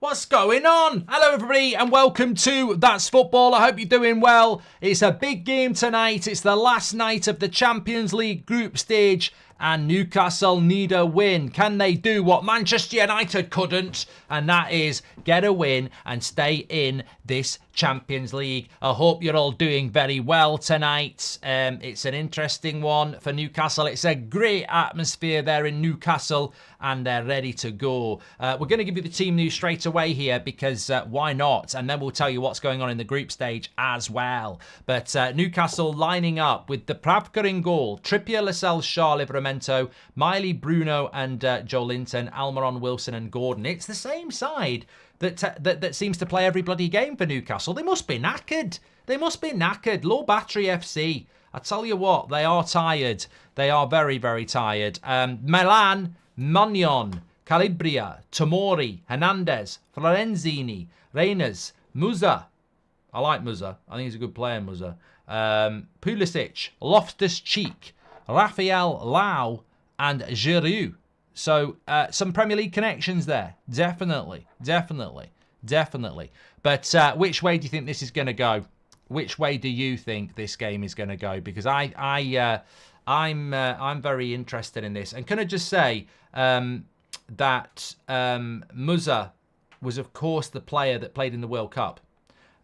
What's going on? Hello everybody and welcome to That's Football. I hope you're doing well. It's a big game tonight. It's the last night of the Champions League group stage and Newcastle need a win. Can they do what Manchester United couldn't? And that is get a win and stay in this Champions League. I hope you're all doing very well tonight. It's an interesting one for Newcastle. It's a great atmosphere there in Newcastle and they're ready to go. We're going to give you the team news straight away here because why not? And then we'll tell you what's going on in the group stage as well. But Newcastle lining up with the Pravka in goal, Trippier, Lascelles, Shaw, Livramento, Miley, Bruno and Joe Linton, Almiron, Wilson and Gordon. It's the same side that seems to play every bloody game for Newcastle. They must be knackered. They must be knackered. Low battery FC. I tell you what, they are tired. They are very, very tired. Milan, Magnon, Calabria, Tomori, Hernandez, Florenzini, Reyners, Musa. I like Musa. I think he's a good player, Musa. Pulisic, Loftus-Cheek, Rafael Lau, and Giroud. So some Premier League connections there. Definitely. But which way do you think this is going to go? Which way do you think this game is going to go? Because I'm very interested in this. And can I just say that Musa was, of course, the player that played in the World Cup.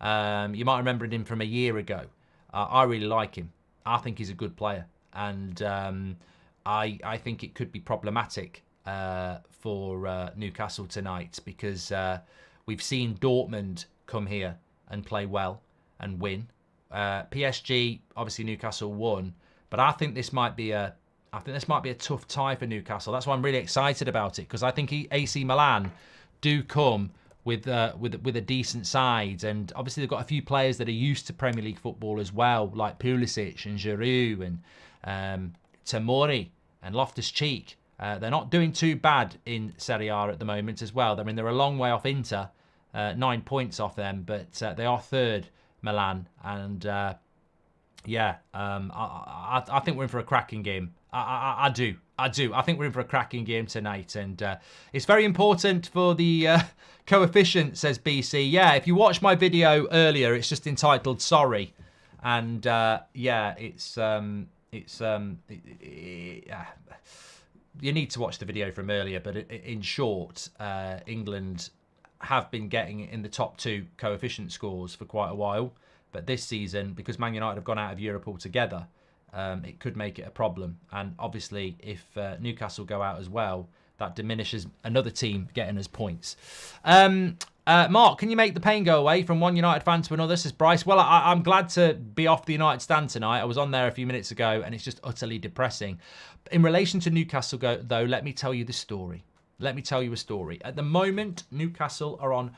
You might remember him from a year ago. I really like him. I think he's a good player. And I think it could be problematic for Newcastle tonight because we've seen Dortmund come here and play well and win. PSG, obviously Newcastle won, but I think this might be a tough tie for Newcastle. That's why I'm really excited about it because I think AC Milan do come with a decent side, and obviously they've got a few players that are used to Premier League football as well, like Pulisic and Giroud and Tomori and Loftus-Cheek. They're not doing too bad in Serie A at the moment as well. I mean, they're a long way off Inter, 9 points off them, but they are third, Milan. And I think we're in for a cracking game. I do. I think we're in for a cracking game tonight. And it's very important for the coefficient, says BC. Yeah, if you watched my video earlier, it's just entitled Sorry. And you need to watch the video from earlier, but in short, England have been getting in the top two coefficient scores for quite a while. But this season, because Man United have gone out of Europe altogether, it could make it a problem. And obviously, if Newcastle go out as well, that diminishes another team getting us points. Mark, can you make the pain go away from one United fan to another, says Bryce? Well, I'm glad to be off the United stand tonight. I was on there a few minutes ago, and it's just utterly depressing. In relation to Newcastle, though, let me tell you the story. Let me tell you a story. At the moment, Newcastle are on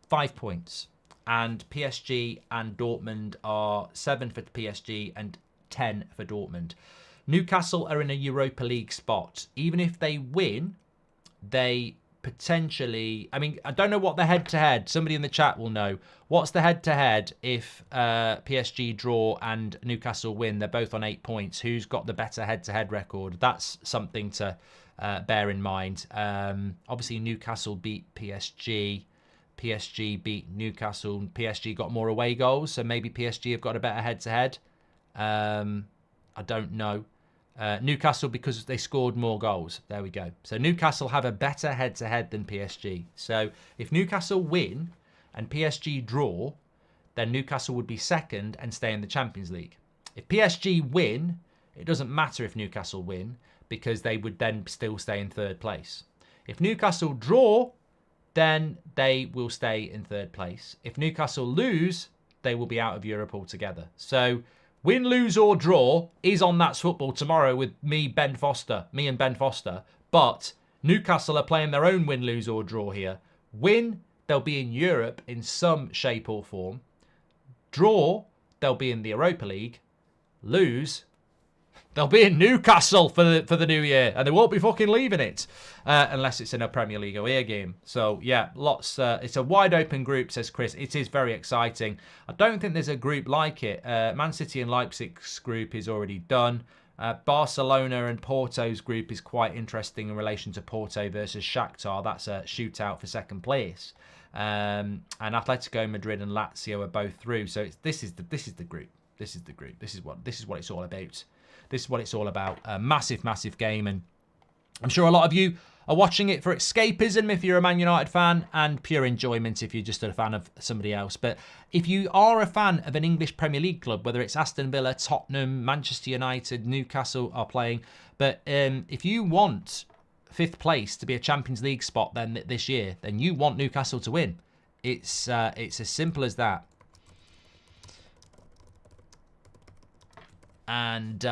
5 points, and PSG and Dortmund are 7 for PSG and 10 for Dortmund. Newcastle are in a Europa League spot. Even if they win, they potentially... I mean, I don't know what the head-to-head... Somebody in the chat will know. What's the head-to-head if PSG draw and Newcastle win? They're both on 8 points. Who's got the better head-to-head record? That's something to bear in mind. Obviously, Newcastle beat PSG. PSG beat Newcastle. PSG got more away goals, so maybe PSG have got a better head-to-head. I don't know. Newcastle, because they scored more goals. There we go. So Newcastle have a better head-to-head than PSG. So if Newcastle win and PSG draw, then Newcastle would be second and stay in the Champions League. If PSG win, it doesn't matter if Newcastle win because they would then still stay in third place. If Newcastle draw, then they will stay in third place. If Newcastle lose, they will be out of Europe altogether. So win, lose or draw is on That's Football tomorrow with me and Ben Foster. But Newcastle are playing their own win, lose or draw here. Win, they'll be in Europe in some shape or form. Draw, they'll be in the Europa League. Lose, they'll be in Newcastle for the new year, and they won't be fucking leaving it unless it's in a Premier League away game. So yeah, lots. It's a wide open group, says Chris. It is very exciting. I don't think there's a group like it. Man City and Leipzig's group is already done. Barcelona and Porto's group is quite interesting in relation to Porto versus Shakhtar. That's a shootout for second place. And Atletico Madrid and Lazio are both through. So this is the group. This is the group. This is what it's all about. This is what it's all about. A massive, massive game, and I'm sure a lot of you are watching it for escapism if you're a Man United fan, and pure enjoyment if you're just a fan of somebody else. But if you are a fan of an English Premier League club, whether it's Aston Villa, Tottenham, Manchester United, Newcastle are playing, but if you want 5th place to be a Champions League spot then this year, then you want Newcastle to win. It's as simple as that. And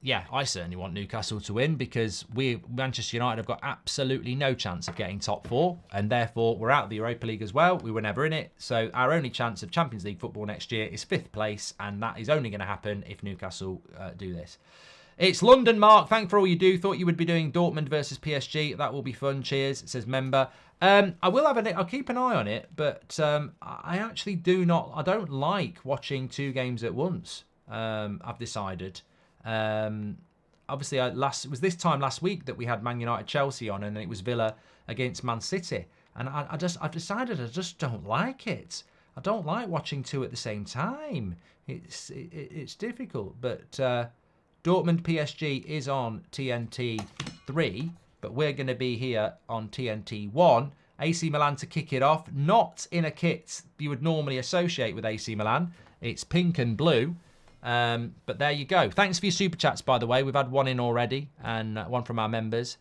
yeah, I certainly want Newcastle to win because Manchester United have got absolutely no chance of getting top 4, and therefore we're out of the Europa League as well. We were never in it, so our only chance of Champions League football next year is 5th place, and that is only going to happen if Newcastle do this. It's London, Mark. Thanks for all you do. Thought you would be doing Dortmund versus PSG. That will be fun. Cheers. It says member. I'll keep an eye on it, but I actually I don't like watching 2 games at once. I've decided. Obviously, it was this time last week that we had Man United Chelsea on, and then it was Villa against Man City, and I've decided I just don't like it. I don't like watching 2 at the same time. It's difficult, but Dortmund PSG is on TNT 3, but we're going to be here on TNT 1. AC Milan to kick it off, not in a kit you would normally associate with AC Milan. It's pink and blue. But there you go. Thanks for your super chats, by the way. We've had one in already, and one from our members.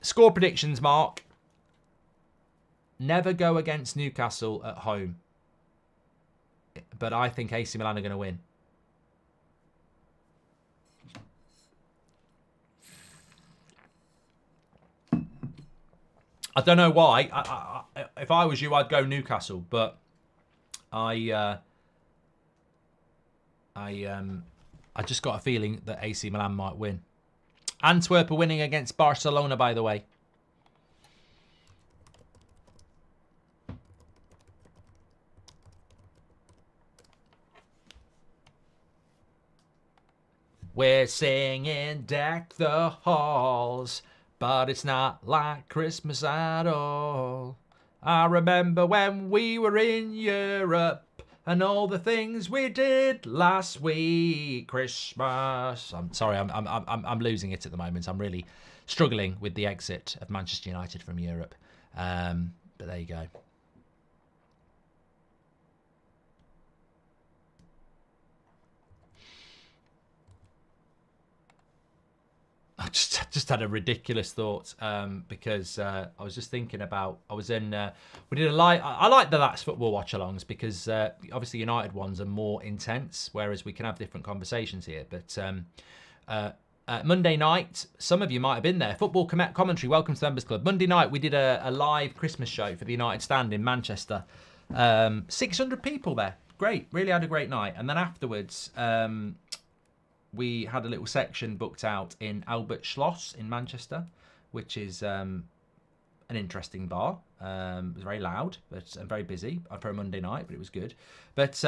Score predictions, Mark. Never go against Newcastle at home. But I think AC Milan are going to win. I don't know why. If I was you, I'd go Newcastle, but I just got a feeling that AC Milan might win. Antwerp are winning against Barcelona, by the way. We're singing Deck the Halls, but it's not like Christmas at all. I remember when we were in Europe and all the things we did last week, Christmas. I'm sorry, I'm losing it at the moment. I'm really struggling with the exit of Manchester United from Europe. But there you go. I just had a ridiculous thought because I was just thinking about, we did a live, I like the That's Football watch-alongs because obviously United ones are more intense, whereas we can have different conversations here. But Monday night, some of you might have been there, football commentary, welcome to the Members Club. Monday night we did a live Christmas show for the United Stand in Manchester. 600 people there, great, really had a great night. And then afterwards, we had a little section booked out in Albert Schloss in Manchester, which is an interesting bar. It was very loud and very busy for a Monday night, but it was good. But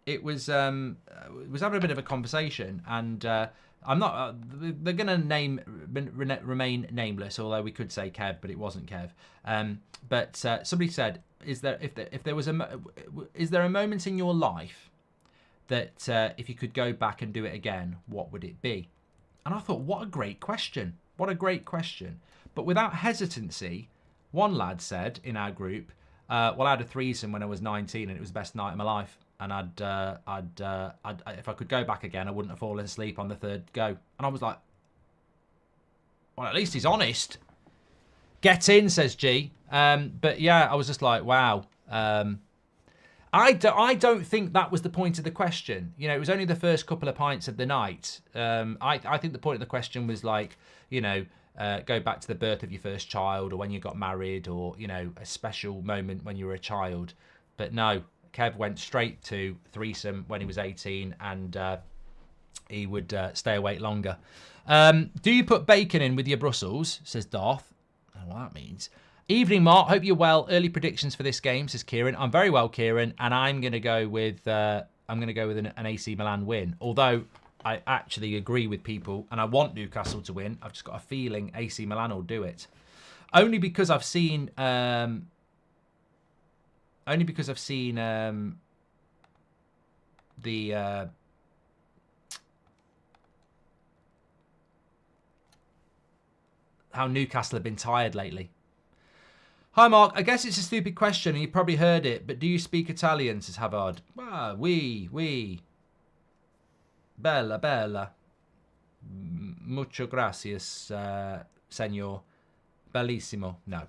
it was having a bit of a conversation, and I'm not. They're going to remain nameless, although we could say Kev, but it wasn't Kev. But somebody said, "Is there a moment in your life that if you could go back and do it again, what would it be?" And I thought, what a great question. What a great question. But without hesitancy, one lad said in our group, well, I had a threesome when I was 19 and it was the best night of my life. And if I could go back again, I wouldn't have fallen asleep on the 3rd go. And I was like, well, at least he's honest. Get in, says G. But yeah, I was just like, wow. I don't think that was the point of the question. You know, it was only the first couple of pints of the night. I think the point of the question was like, you know, go back to the birth of your first child or when you got married or, you know, a special moment when you were a child. But no, Kev went straight to threesome when he was 18 and he would stay awake longer. Do you put bacon in with your Brussels, says Darth. I don't know what that means. Evening, Mark. Hope you're well. Early predictions for this game, says Kieran. I'm very well, Kieran, and I'm going to go with I'm going to go with an AC Milan win. Although I actually agree with people, and I want Newcastle to win. I've just got a feeling AC Milan will do it. Only because I've seen... how Newcastle have been tired lately. Hi, Mark. I guess it's a stupid question, and you probably heard it, but do you speak Italian, says Havard? Ah, oui. Bella, bella. Mucho gracias, senor. Bellissimo. No.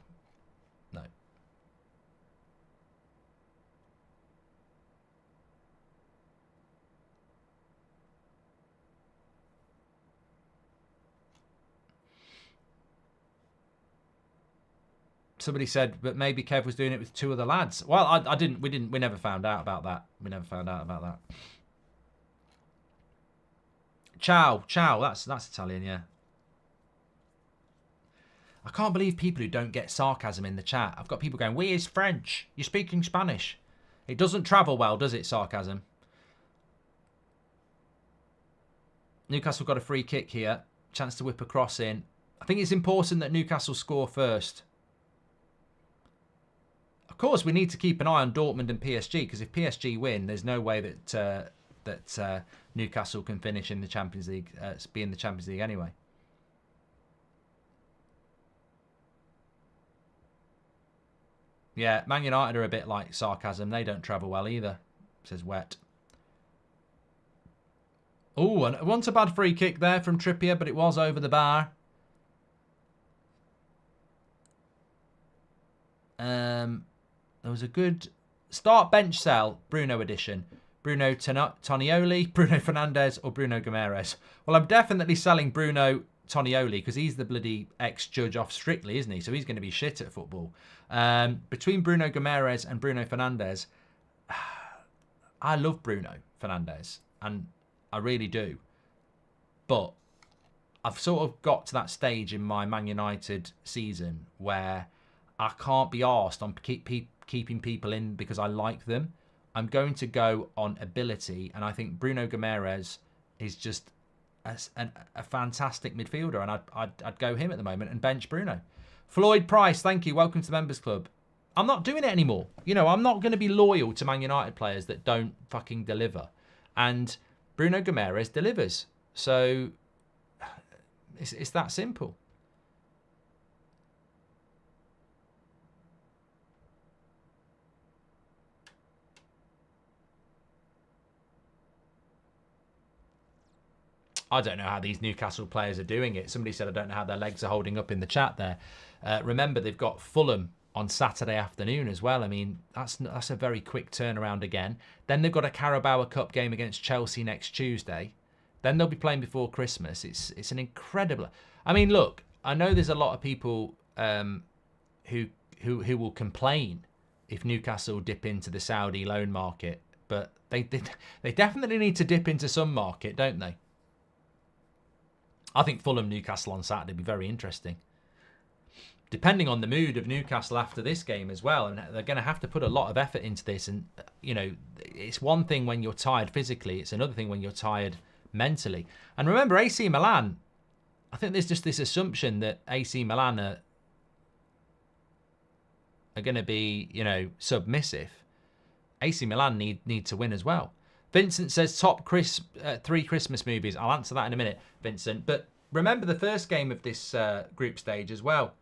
Somebody said, but maybe Kev was doing it with 2 other lads. Well, I didn't. We never found out about that. Ciao. That's Italian, yeah. I can't believe people who don't get sarcasm in the chat. I've got people going, "Where's French? You're speaking Spanish." It doesn't travel well, does it, sarcasm? Newcastle got a free kick here. Chance to whip a cross in. I think it's important that Newcastle score first. Of course, we need to keep an eye on Dortmund and PSG, because if PSG win, there's no way that Newcastle can finish in the Champions League, be in the Champions League anyway. Yeah, Man United are a bit like sarcasm. They don't travel well either, says Wet. Oh, and once a bad free kick there from Trippier, but it was over the bar. There was a good start bench sell, Bruno edition. Bruno Tonioli, Bruno Fernandes, or Bruno Gomes. Well, I'm definitely selling Bruno Tonioli because he's the bloody ex-judge off Strictly, isn't he? So he's going to be shit at football. Between Bruno Gomes and Bruno Fernandes, I love Bruno Fernandes, and I really do. But I've sort of got to that stage in my Man United season where I can't be arsed on keeping people in because I like them. I'm going to go on ability, and I think Bruno Gomes is just a fantastic midfielder, and I'd go him at the moment and bench Bruno. Floyd Price, thank you. Welcome to the Members Club. I'm not doing it anymore. You know, I'm not going to be loyal to Man United players that don't fucking deliver. And Bruno Gomes delivers. So it's that simple. I don't know how these Newcastle players are doing it. Somebody said, I don't know how their legs are holding up in the chat there. Remember, they've got Fulham on Saturday afternoon as well. I mean, that's a very quick turnaround again. Then they've got a Carabao Cup game against Chelsea next Tuesday. Then they'll be playing before Christmas. It's an incredible... I mean, look, I know there's a lot of people who will complain if Newcastle dip into the Saudi loan market, but they definitely need to dip into some market, don't they? I think Fulham Newcastle on Saturday would be very interesting. Depending on the mood of Newcastle after this game as well. And they're going to have to put a lot of effort into this. And, you know, it's one thing when you're tired physically. It's another thing when you're tired mentally. And remember, AC Milan, I think there's just this assumption that AC Milan are going to be, you know, submissive. AC Milan need to win as well. Vincent says top 3 Christmas movies. I'll answer that in a minute, Vincent. But remember the first game of this group stage as well.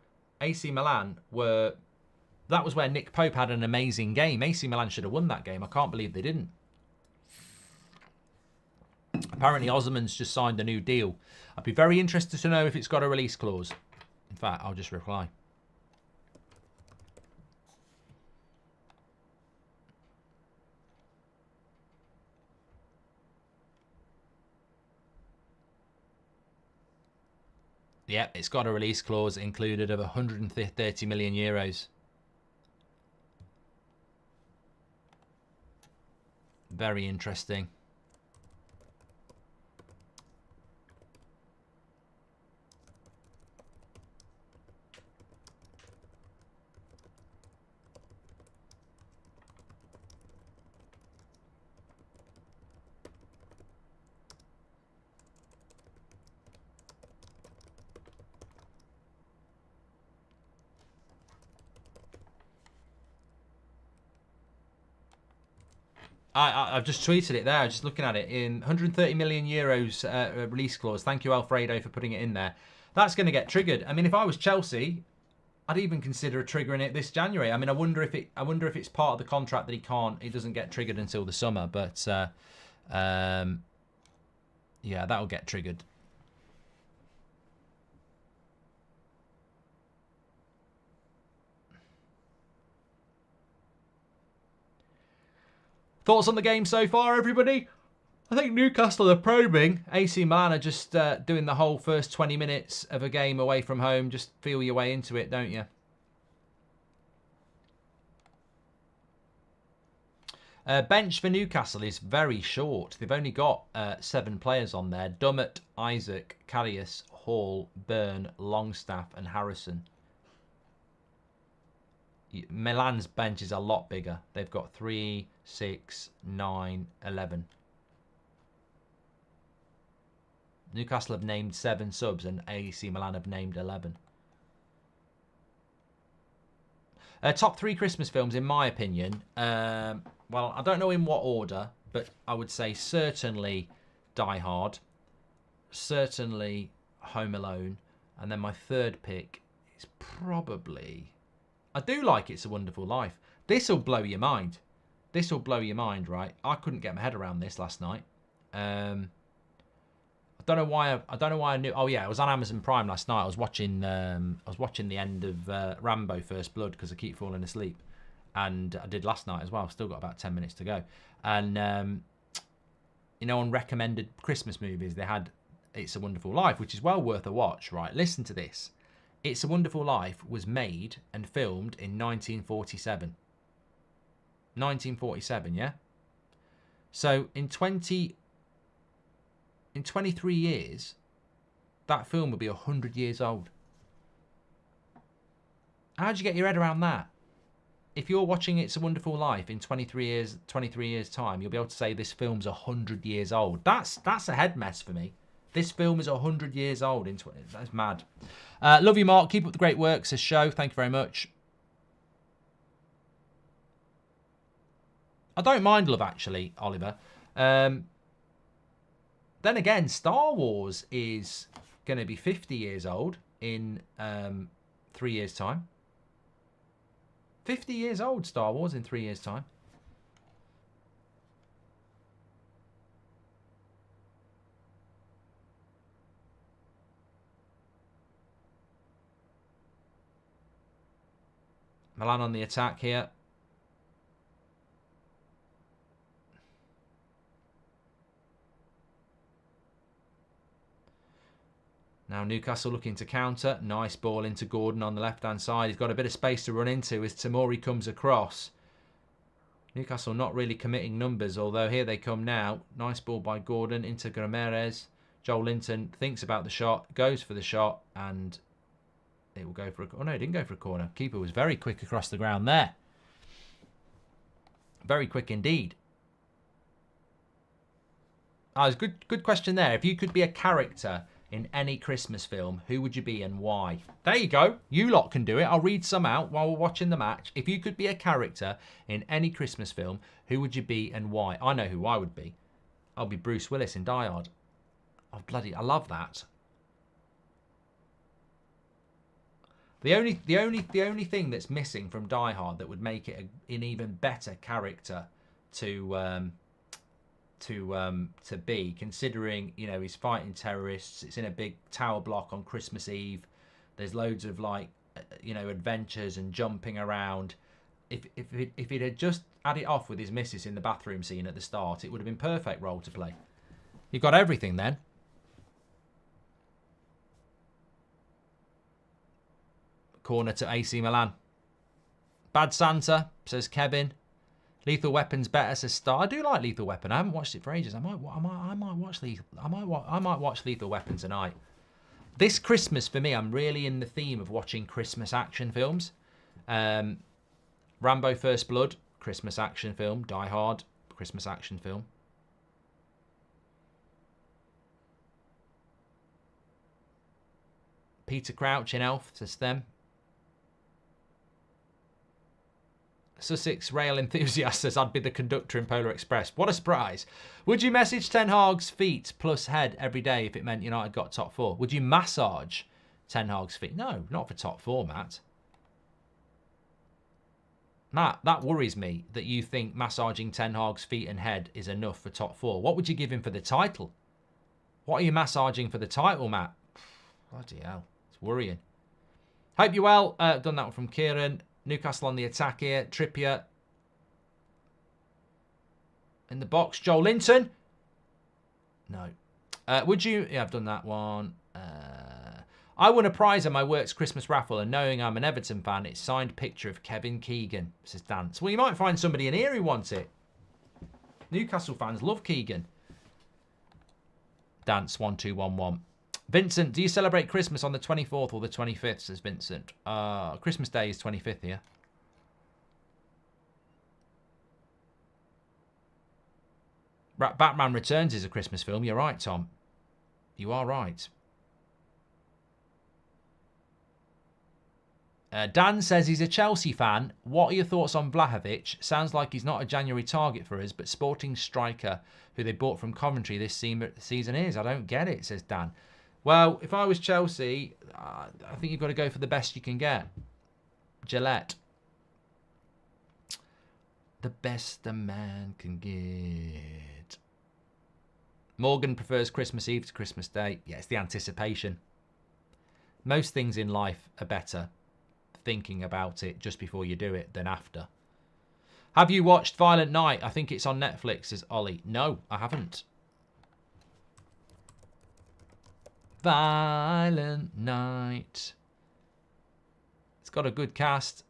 AC Milan that was where Nick Pope had an amazing game. AC Milan should have won that game. I can't believe they didn't. Apparently Osman's just signed a new deal. I'd be very interested to know if it's got a release clause. In fact, I'll just reply. Yep, it's got a release clause included of 130 million euros. Very interesting. I've just tweeted it there. Just looking at it in 130 million euros release clause. Thank you, Alfredo, for putting it in there. That's going to get triggered. I mean, if I was Chelsea, I'd even consider triggering it this January. I mean, I wonder if it's part of the contract that it doesn't get triggered until the summer. But yeah, that'll get triggered. Thoughts on the game so far, everybody? I think Newcastle are probing. AC Milan are just doing the whole first 20 minutes of a game away from home. Just feel your way into it, don't you? Bench for Newcastle is very short. They've only got 7 players on there. Dummett, Isaac, Karius, Hall, Byrne, Longstaff and Harrison. Milan's bench is a lot bigger. They've got 3, 6, 9, 11. Newcastle have named 7 subs and AC Milan have named 11. Top 3 Christmas films, in my opinion. Well, I don't know in what order, but I would say certainly Die Hard, certainly Home Alone, and then my third pick is probably... I do like It's a Wonderful Life. This will blow your mind. This will blow your mind, right? I couldn't get my head around this last night. I don't know why. I don't know why I knew. Oh yeah, it was on Amazon Prime last night. I was watching the end of Rambo: First Blood because I keep falling asleep, and I did last night as well. Still got about 10 minutes to go. And you know, on recommended Christmas movies, they had It's a Wonderful Life, which is well worth a watch. Right? Listen to this. It's a Wonderful Life was made and filmed in 1947. 1947, yeah? So in 23 years, that film will be 100 years old. How'd you get your head around that? If you're watching It's a Wonderful Life in 23 years time, you'll be able to say this film's 100 years old. That's a head mess for me. This film is 100 years old. That's mad. Love you, Mark. Keep up the great work, says Show. Thank you very much. I don't mind Love Actually, Oliver. Then again, Star Wars is going to be 50 years old in 3 years' time. 50 years old, Star Wars, in 3 years' time. Milan on the attack here. Now Newcastle looking to counter. Nice ball into Gordon on the left-hand side. He's got a bit of space to run into as Tamori comes across. Newcastle not really committing numbers, although here they come now. Nice ball by Gordon into Grameres. Joel Linton thinks about the shot, goes for the shot, and it will go for a... Oh, no, it didn't go for a corner. Keeper was very quick across the ground there. Very quick indeed. It's a good question there. If you could be a character in any Christmas film, who would you be and why? There you go. You lot can do it. I'll read some out while we're watching the match. If you could be a character in any Christmas film, who would you be and why? I know who I would be. I'll be Bruce Willis in Die Hard. Oh, bloody, I love that. The only thing that's missing from Die Hard that would make it an even better character to be, considering, you know, he's fighting terrorists. It's in a big tower block on Christmas Eve. There's loads of, like, you know, adventures and jumping around. If it had just had it off with his missus in the bathroom scene at the start, it would have been perfect role to play. You've got everything then. Corner to AC Milan. Bad Santa, says Kevin. Lethal Weapon's better, says Star. I do like Lethal Weapon. I haven't watched it for ages. I might watch Lethal Weapon tonight. This Christmas for me, I'm really in the theme of watching Christmas action films. Rambo: First Blood, Christmas action film. Die Hard, Christmas action film. Peter Crouch in Elf, says them. Sussex rail enthusiast says, I'd be the conductor in Polar Express. What a surprise. Would you message Ten Hag's feet plus head every day if it meant United got top four? Would you massage Ten Hag's feet? No, not for top four, Matt. Matt, that worries me that you think massaging Ten Hag's feet and head is enough for top four. What would you give him for the title? What are you massaging for the title, Matt? Bloody hell. It's worrying. Hope you're well. Done that one from Kieran. Newcastle on the attack here. Trippier. In the box. Joel Linton. No. Would you... Yeah, I've done that one. I won a prize at my work's Christmas raffle, and knowing I'm an Everton fan, it's signed picture of Kevin Keegan, says Dance. Well, you might find somebody in here who wants it. Newcastle fans love Keegan. Dance 1211. Vincent, do you celebrate Christmas on the 24th or the 25th, says Vincent. Christmas Day is 25th here. Batman Returns is a Christmas film. You're right, Tom. You are right. Dan says he's a Chelsea fan. What are your thoughts on Vlahovic? Sounds like he's not a January target for us, but Sporting striker who they bought from Coventry this season is. I don't get it, says Dan. Well, if I was Chelsea, I think you've got to go for the best you can get. Gillette. The best a man can get. Morgan prefers Christmas Eve to Christmas Day. Yeah, it's the anticipation. Most things in life are better thinking about it just before you do it than after. Have you watched Violent Night? I think it's on Netflix, says Ollie. No, I haven't. Violent Night. It's got a good cast.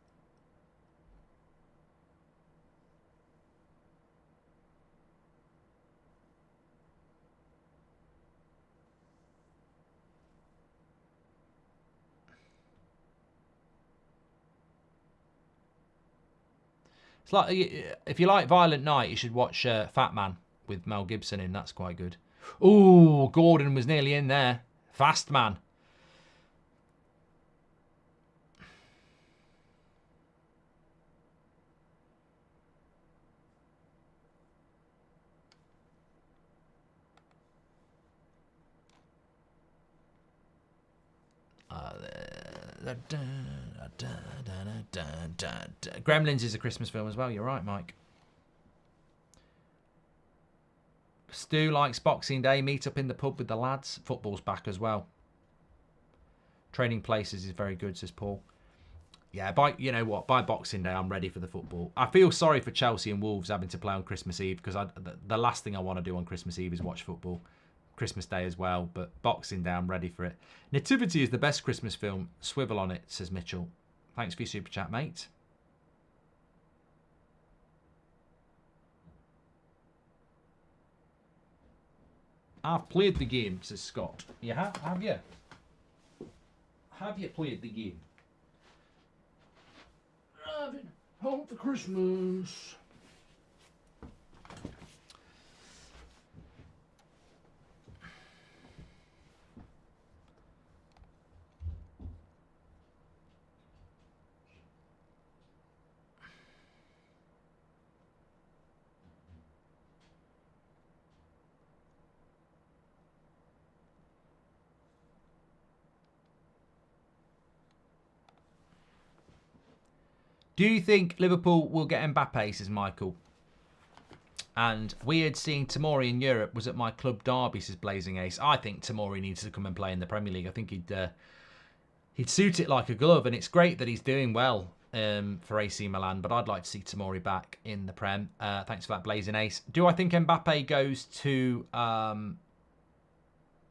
It's like, if you like Violent Night, you should watch Fat Man with Mel Gibson in. That's quite good. Ooh, Gordon was nearly in there. Fast Man. Gremlins is a Christmas film as well. You're right, Mike. Stu likes Boxing Day. Meet up in the pub with the lads. Football's back as well. Trading Places is very good, says Paul. Yeah, you know what? By Boxing Day, I'm ready for the football. I feel sorry for Chelsea and Wolves having to play on Christmas Eve because the last thing I want to do on Christmas Eve is watch football. Christmas Day as well, but Boxing Day, I'm ready for it. Nativity is the best Christmas film. Swivel on it, says Mitchell. Thanks for your super chat, mate. I've played the game, says Scott. You have you? Have you played the game? Driving home for Christmas. Do you think Liverpool will get Mbappe, says Michael? And weird seeing Tomori in Europe. Was at my club derby, says Blazing Ace. I think Tomori needs to come and play in the Premier League. I think he'd suit it like a glove. And it's great that he's doing well for AC Milan. But I'd like to see Tomori back in the Prem. Thanks for that, Blazing Ace. Do I think Mbappe goes to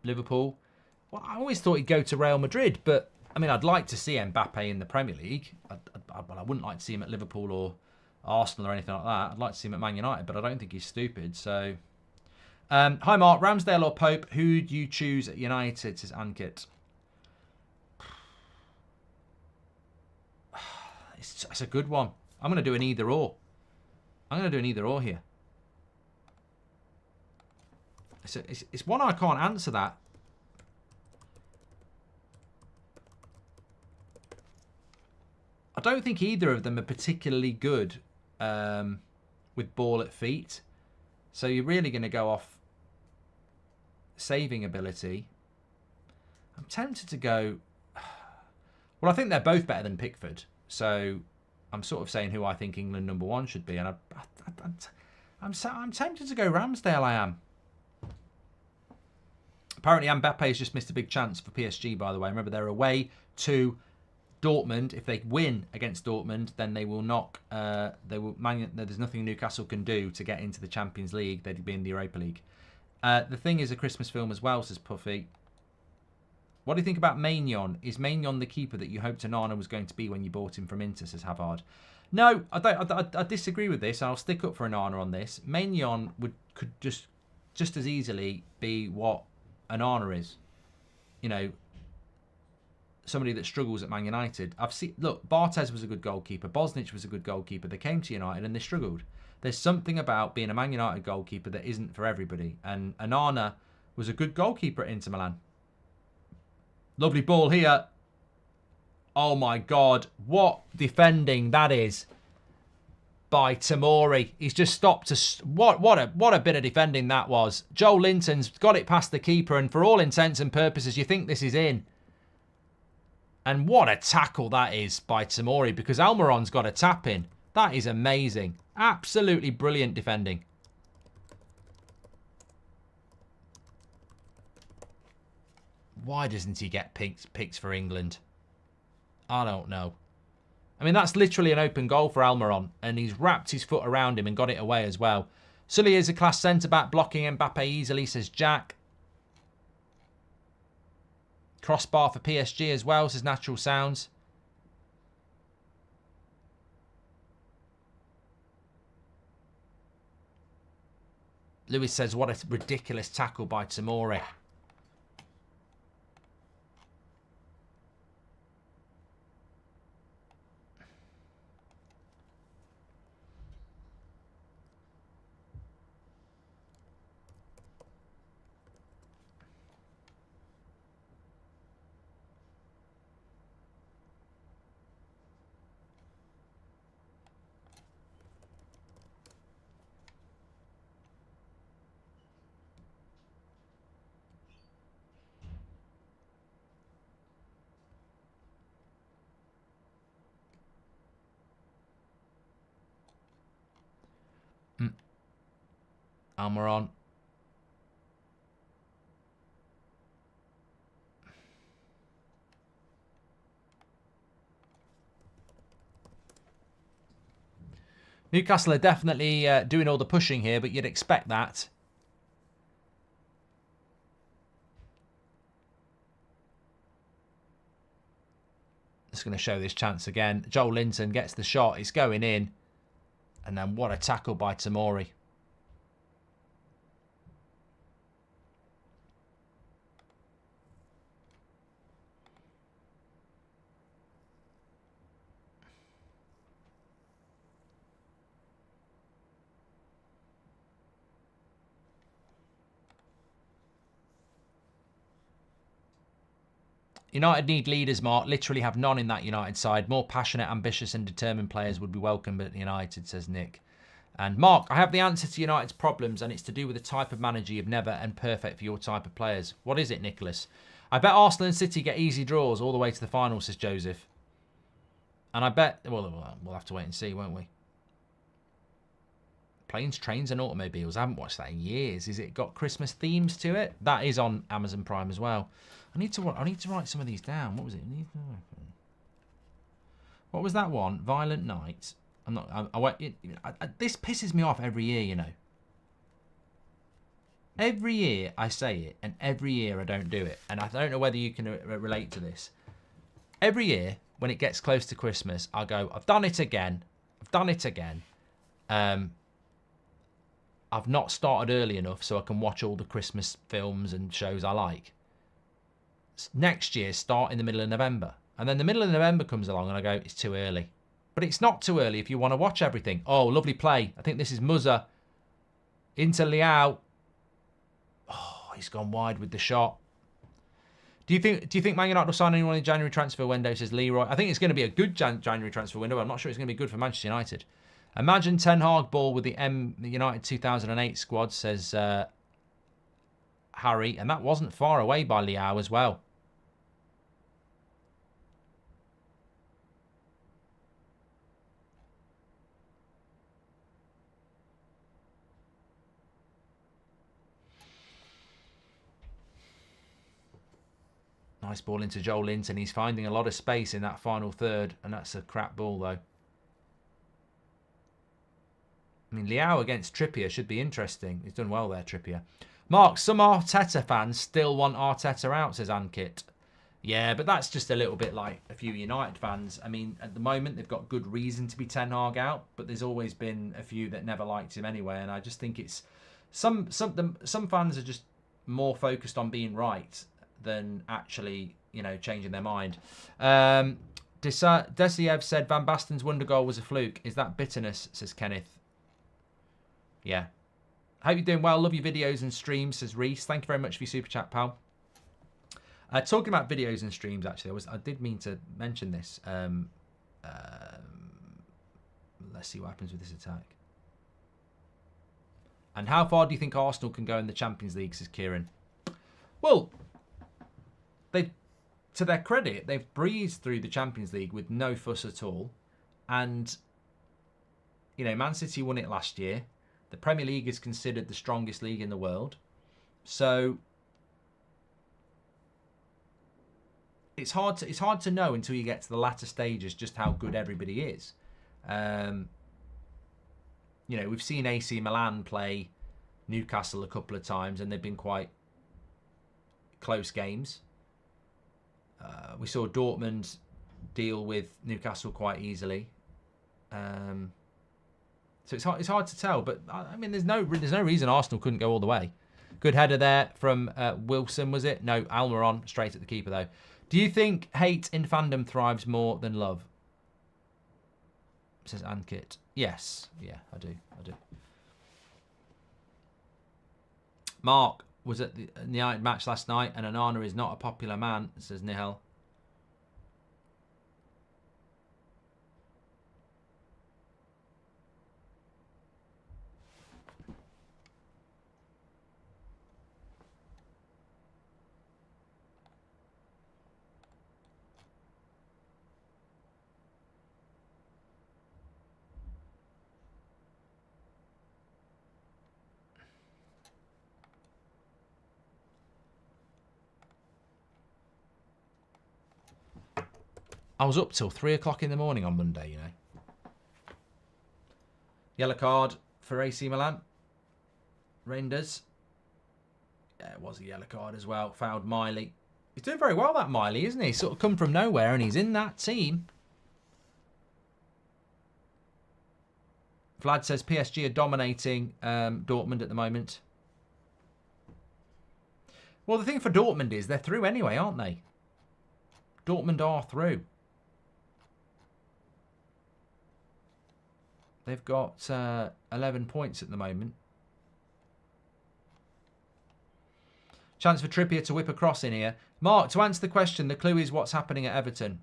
Liverpool? Well, I always thought he'd go to Real Madrid, but I mean, I'd like to see Mbappe in the Premier League. I wouldn't like to see him at Liverpool or Arsenal or anything like that. I'd like to see him at Man United, but I don't think he's stupid. So, hi Mark, Ramsdale or Pope? Who do you choose at United? Says Ankit. It's a good one. I'm going to do an either or. I'm going to do an either or here. It's one I can't answer that. I don't think either of them are particularly good with ball at feet. So you're really going to go off saving ability. I'm tempted to go... Well, I think they're both better than Pickford. So I'm sort of saying who I think England number one should be. And I'm tempted to go Ramsdale, I am. Apparently Mbappe has just missed a big chance for PSG, by the way. Remember, they're away to Dortmund. If they win against Dortmund, then they will knock... there's nothing Newcastle can do to get into the Champions League. They'd be in the Europa League. The thing is a Christmas film as well, says Puffy. What do you think about Maignan? Is Maignan the keeper that you hoped Onana was going to be when you bought him from Inter, says Havard? No, I disagree with this. I'll stick up for Onana on this. Maignan could just as easily be what Onana is. You know, somebody that struggles at Man United. Look, Barthez was a good goalkeeper. Bosnich was a good goalkeeper. They came to United and they struggled. There's something about being a Man United goalkeeper that isn't for everybody. And Onana was a good goalkeeper at Inter Milan. Lovely ball here. Oh my God. What defending that is by Tomori. He's just stopped. What a bit of defending that was. Joe Linton's got it past the keeper, and for all intents and purposes, you think this is in. And what a tackle that is by Tomori, because Almiron's got a tap in. That is amazing. Absolutely brilliant defending. Why doesn't he get picked for England? I don't know. I mean, that's literally an open goal for Almiron, and he's wrapped his foot around him and got it away as well. Sully is a class centre-back, blocking Mbappe easily, says Jack. Crossbar for PSG as well, says Natural Sounds. Lewis says, what a ridiculous tackle by Tomori. Almiron. Newcastle are definitely doing all the pushing here, but you'd expect that. Just going to show this chance again. Joel Linton gets the shot. It's going in. And then what a tackle by Tomori. United need leaders, Mark. Literally have none in that United side. More passionate, ambitious and determined players would be welcome at United, says Nick. And Mark, I have the answer to United's problems, and it's to do with the type of manager you've never and perfect for your type of players. What is it, Nicholas? I bet Arsenal and City get easy draws all the way to the final, says Joseph. And I bet... Well, we'll have to wait and see, won't we? Planes, Trains and Automobiles. I haven't watched that in years. Is it got Christmas themes to it? That is on Amazon Prime as well. I need to write some of these down. What was it? What was that one? Violent Night. I'm not. This pisses me off every year, you know. Every year I say it, and every year I don't do it. And I don't know whether you can relate to this. Every year, when it gets close to Christmas, I go, I've done it again. I've done it again. I've not started early enough so I can watch all the Christmas films and shows I like. Next year, start in the middle of November. And then the middle of November comes along and I go, it's too early. But it's not too early if you want to watch everything. Oh, lovely play. I think this is Muzza. Into Liao. Oh, he's gone wide with the shot. Do you think Man United will sign anyone in the January transfer window, says Leroy? I think it's going to be a good January transfer window. I'm not sure it's going to be good for Manchester United. Imagine Ten Hag ball with the United 2008 squad, says Harry. And that wasn't far away by Liao as well. Nice ball into Joel Linton. He's finding a lot of space in that final third. And that's a crap ball, though. I mean, Liao against Trippier should be interesting. He's done well there, Trippier. Mark, some Arteta fans still want Arteta out, says Ankit. Yeah, but that's just a little bit like a few United fans. I mean, at the moment, they've got good reason to be Ten Hag out, but there's always been a few that never liked him anyway. And I just think it's some fans are just more focused on being right than actually, you know, changing their mind. Desiev said Van Basten's wonder goal was a fluke. Is that bitterness, says Kenneth. Yeah. Hope you're doing well. Love your videos and streams, says Reese. Thank you very much for your super chat, pal. Talking about videos and streams, actually, I did mean to mention this. Let's see what happens with this attack. And how far do you think Arsenal can go in the Champions League, says Kieran? Well, to their credit, they've breezed through the Champions League with no fuss at all. And, you know, Man City won it last year. The Premier League is considered the strongest league in the world. So it's hard to know until you get to the latter stages just how good everybody is. You know, we've seen AC Milan play Newcastle a couple of times and they've been quite close games. We saw Dortmund deal with Newcastle quite easily. So it's hard to tell, but I mean, there's no reason Arsenal couldn't go all the way. Good header there from Wilson, was it? No, Almiron straight at the keeper though. Do you think hate in fandom thrives more than love? Says Ankit. Yes, yeah, I do. Mark was at the United match last night, and Onana is not a popular man, says Nihal. I was up till 3 o'clock in the morning on Monday, you know. Yellow card for AC Milan. Reinders. Yeah, it was a yellow card as well. Fouled Miley. He's doing very well, that Miley, isn't he? Sort of come from nowhere and he's in that team. Vlad says PSG are dominating Dortmund at the moment. Well, the thing for Dortmund is they're through anyway, aren't they? Dortmund are through. They've got 11 points at the moment. Chance for Trippier to whip a cross in here. Mark, to answer the question, the clue is what's happening at Everton.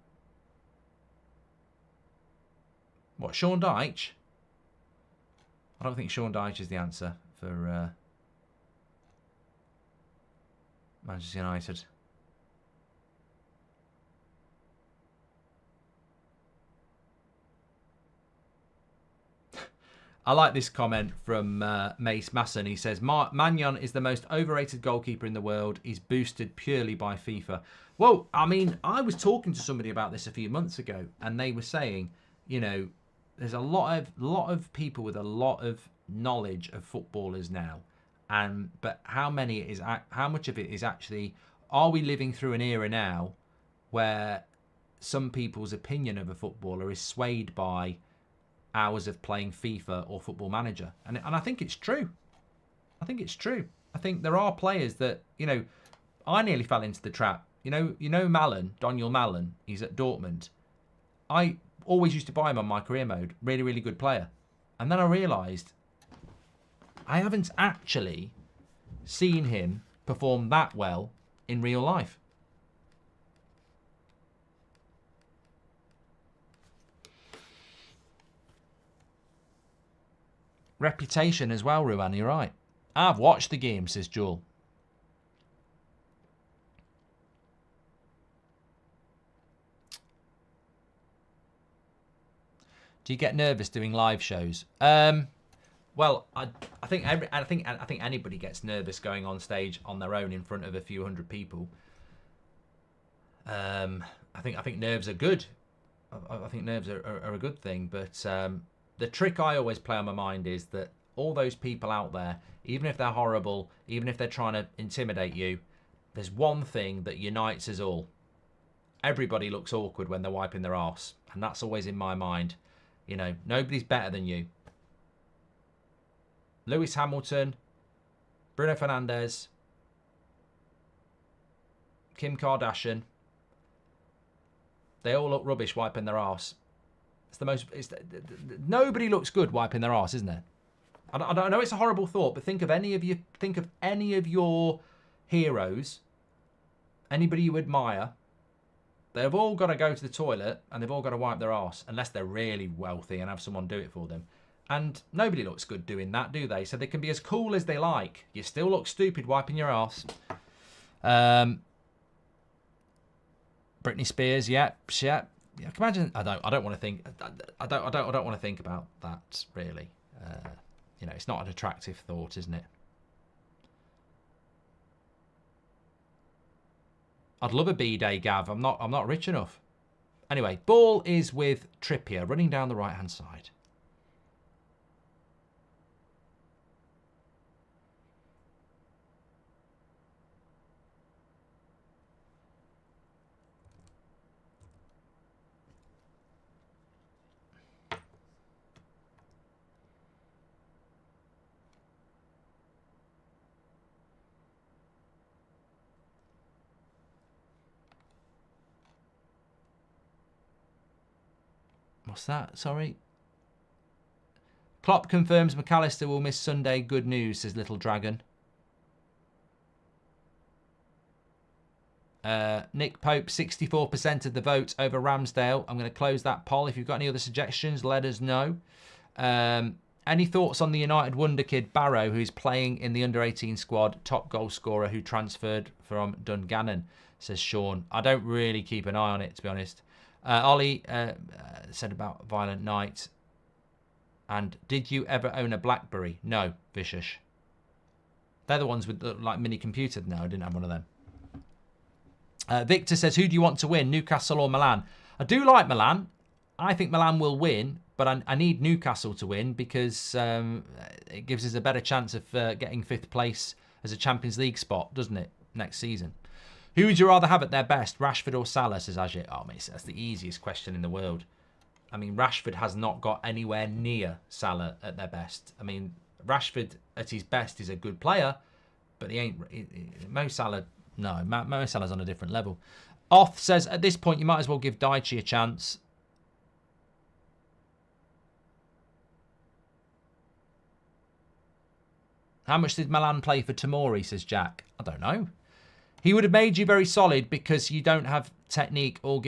What, Sean Dyche? I don't think Sean Dyche is the answer for Manchester United. I like this comment from Mace Masson. He says, Magnon is the most overrated goalkeeper in the world. He's boosted purely by FIFA. Well, I mean, I was talking to somebody about this a few months ago, and they were saying, you know, there's a lot of people with a lot of knowledge of footballers now, but how much of it is actually, are we living through an era now where some people's opinion of a footballer is swayed by hours of playing FIFA or Football Manager? And I think it's true. I think it's true. I think there are players that, you know, I nearly fell into the trap. You know Malen, Daniel Malen, he's at Dortmund. I always used to buy him on my career mode. Really, really good player. And then I realised I haven't actually seen him perform that well in real life. Reputation as well, Ruan, you're right. I've watched the game, says Joel. Do you get nervous doing live shows? Well, I think anybody gets nervous going on stage on their own in front of a few hundred people. I think nerves are good. I think nerves are a good thing. But the trick I always play on my mind is that all those people out there, even if they're horrible, even if they're trying to intimidate you, there's one thing that unites us all. Everybody looks awkward when they're wiping their arse, and that's always in my mind. You know, nobody's better than you. Lewis Hamilton, Bruno Fernandes, Kim Kardashian, they all look rubbish wiping their arse. It's the most. Nobody looks good wiping their arse, isn't there? I know it's a horrible thought, but think of any of your heroes, anybody you admire. They've all got to go to the toilet and they've all got to wipe their arse, unless they're really wealthy and have someone do it for them. And nobody looks good doing that, do they? So they can be as cool as they like. You still look stupid wiping your arse. Britney Spears, yeah. I can imagine. I don't want to think. I don't want to think about that really. You know, it's not an attractive thought, isn't it? I'd love a B-day, Gav. I'm not rich enough. Anyway, ball is with Trippier running down the right-hand side. What's that? Sorry. Klopp confirms McAllister will miss Sunday. Good news, says Little Dragon. Nick Pope, 64% of the vote over Ramsdale. I'm going to close that poll. If you've got any other suggestions, let us know. Any thoughts on the United wonder kid Barrow, who's playing in the under-18 squad, top goal scorer who transferred from Dungannon, says Sean. I don't really keep an eye on it, to be honest. Ollie said about Violent Night. And did you ever own a BlackBerry? No, Vicious. They're the ones with the, like mini computer. No, I didn't have one of them. Victor says, who do you want to win, Newcastle or Milan? I do like Milan. I think Milan will win, but I need Newcastle to win because it gives us a better chance of getting 5th place as a Champions League spot, doesn't it, next season? Who would you rather have at their best, Rashford or Salah, says Ajit? Oh, mate, that's the easiest question in the world. I mean, Rashford has not got anywhere near Salah at their best. I mean, Rashford at his best is a good player, but he ain't... Mo Salah... No, Mo Salah's on a different level. Oth says, at this point, you might as well give Daichi a chance. How much did Milan play for Tomori, says Jack? I don't know. He would have made you very solid because you don't have technique or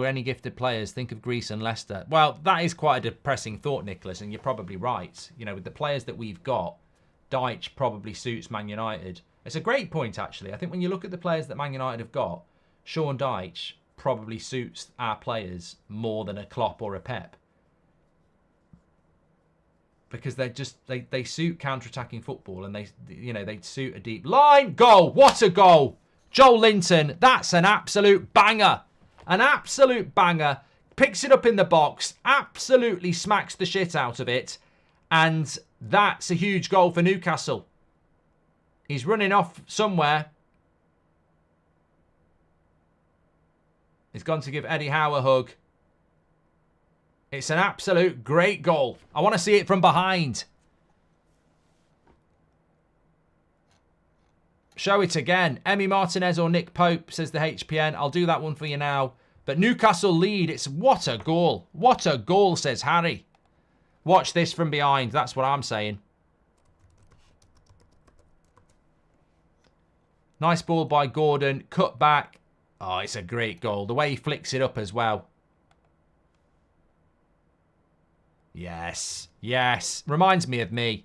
any gifted players. Think of Greece and Leicester. Well, that is quite a depressing thought, Nicholas, and you're probably right. You know, with the players that we've got, Deitch probably suits Man United. It's a great point, actually. I think when you look at the players that Man United have got, Sean Deitch probably suits our players more than a Klopp or a Pep. Because they suit counter-attacking football and they suit a deep line. Goal! What a goal! Joel Linton, that's an absolute banger. An absolute banger. Picks it up in the box, absolutely smacks the shit out of it. And that's a huge goal for Newcastle. He's running off somewhere. He's gone to give Eddie Howe a hug. It's an absolute great goal. I want to see it from behind. Show it again. Emi Martinez or Nick Pope, says the HPN. I'll do that one for you now. But Newcastle lead. It's what a goal. What a goal, says Harry. Watch this from behind. That's what I'm saying. Nice ball by Gordon. Cut back. Oh, it's a great goal. The way he flicks it up as well. Yes. Yes. Reminds me of me.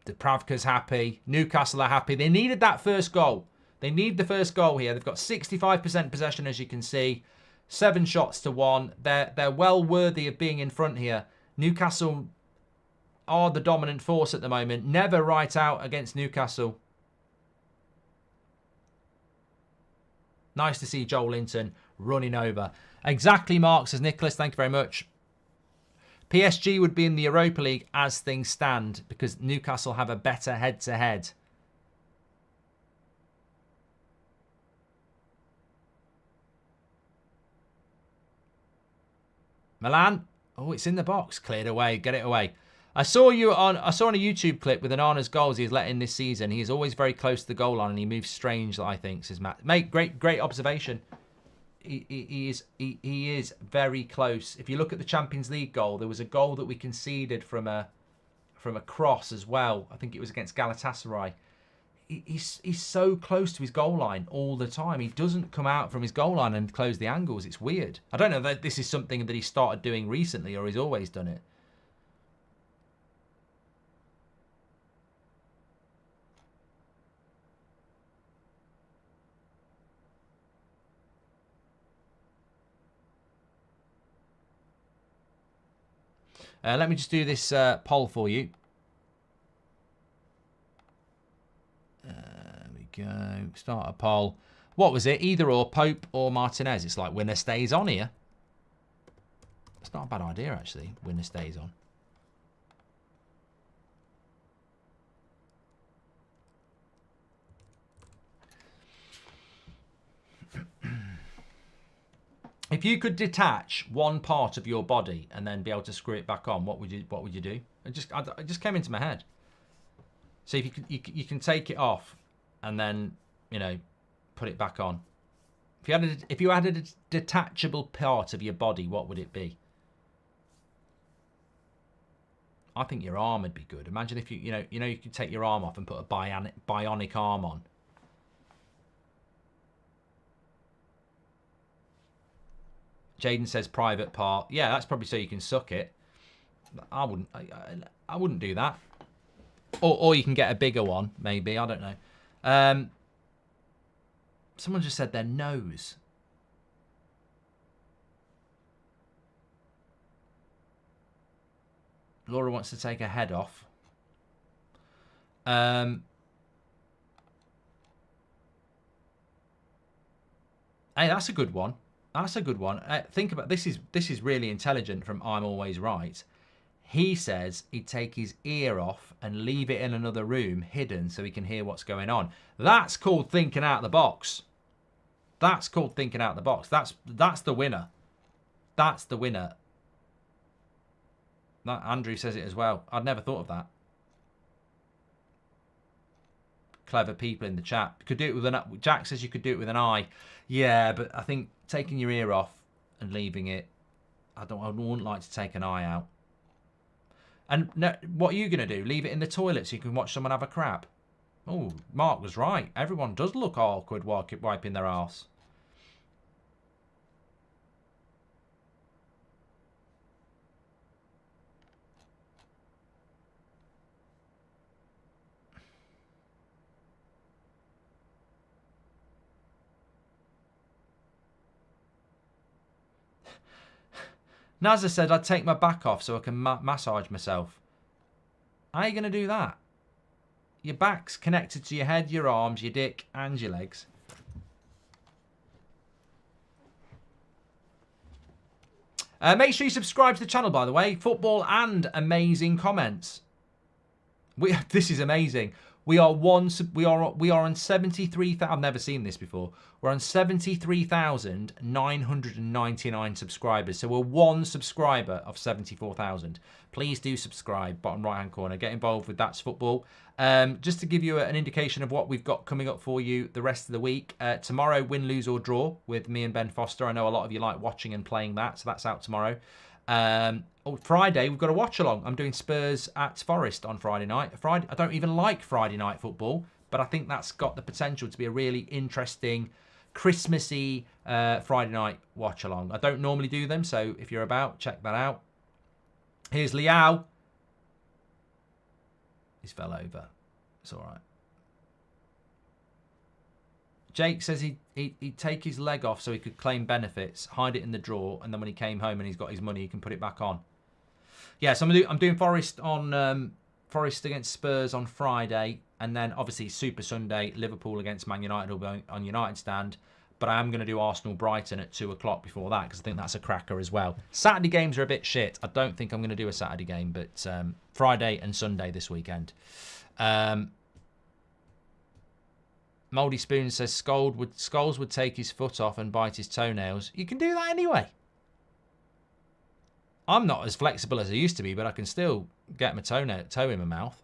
Dubravka's happy. Newcastle are happy. They needed that first goal. They need the first goal here. They've got 65% possession, as you can see. 7 shots to 1. They're well worthy of being in front here. Newcastle are the dominant force at the moment. Never right out against Newcastle. Nice to see Joel Linton running over. Exactly, Mark, says Nicholas. Thank you very much. PSG would be in the Europa League as things stand because Newcastle have a better head-to-head. Milan. Oh, it's in the box. Cleared away. Get it away. I saw on a YouTube clip with Onana's goals he's let in this season. He's always very close to the goal line and he moves strange, I think, says Matt. Mate, great observation. He is very close. If you look at the Champions League goal, there was a goal that we conceded from a cross as well. I think it was against Galatasaray. He's so close to his goal line all the time. He doesn't come out from his goal line and close the angles. It's weird. I don't know if this is something that he started doing recently or he's always done it. Let me just do this poll for you. There we go. Start a poll. What was it? Either or, Pope or Martinez. It's like winner stays on here. It's not a bad idea, actually. Winner stays on. If you could detach one part of your body and then be able to screw it back on, what would you do? It just came into my head. So if you can take it off and then, you know, put it back on. If you had a detachable part of your body, what would it be? I think your arm would be good. Imagine if you could take your arm off and put a bionic arm on. Jaden says private part. Yeah, that's probably so you can suck it. I wouldn't do that. Or you can get a bigger one, maybe. I don't know. Someone just said their nose. Laura wants to take her head off. Hey, that's a good one. That's a good one. Think about this. This is really intelligent from I'm Always Right. He says he'd take his ear off and leave it in another room hidden so he can hear what's going on. That's called thinking out the box. That's called thinking out the box. That's the winner. That's the winner. That Andrew says it as well. I'd never thought of that. Clever people in the chat. Could do it with an. Jack says you could do it with an eye. Yeah, but I think taking your ear off and leaving it. I wouldn't like to take an eye out. And no, what are you going to do? Leave it in the toilet so you can watch someone have a crap? Oh, Mark was right. Everyone does look awkward wiping their arse. Nazza said I'd take my back off so I can massage myself. How are you going to do that? Your back's connected to your head, your arms, your dick and your legs. Make sure you subscribe to the channel, by the way. Football and amazing comments. This is amazing. We are on 73,000. I've never seen this before. We're on 73,999 subscribers. So we're one subscriber of 74,000. Please do subscribe, bottom right-hand corner. Get involved with That's Football. Just to give you an indication of what we've got coming up for you the rest of the week. Tomorrow, win, lose or draw with me and Ben Foster. I know a lot of you like watching and playing that, so that's out tomorrow. Friday, we've got a watch along. I'm doing Spurs at Forest on Friday night. I don't even like Friday night football, but I think that's got the potential to be a really interesting, Christmassy Friday night watch along. I don't normally do them, so if you're about, check that out. Here's Liao. He's fell over. It's all right. Jake says he'd take his leg off so he could claim benefits, hide it in the drawer, and then when he came home and he's got his money, he can put it back on. Yeah, so I'm doing Forest on Forest against Spurs on Friday, and then obviously Super Sunday, Liverpool against Man United will be on United Stand. But I am going to do Arsenal Brighton at 2 o'clock before that because I think that's a cracker as well. Saturday games are a bit shit. I don't think I'm going to do a Saturday game, but Friday and Sunday this weekend. Mouldy Spoon says Scholes would take his foot off and bite his toenails. You can do that anyway. I'm not as flexible as I used to be, but I can still get my toe in my mouth.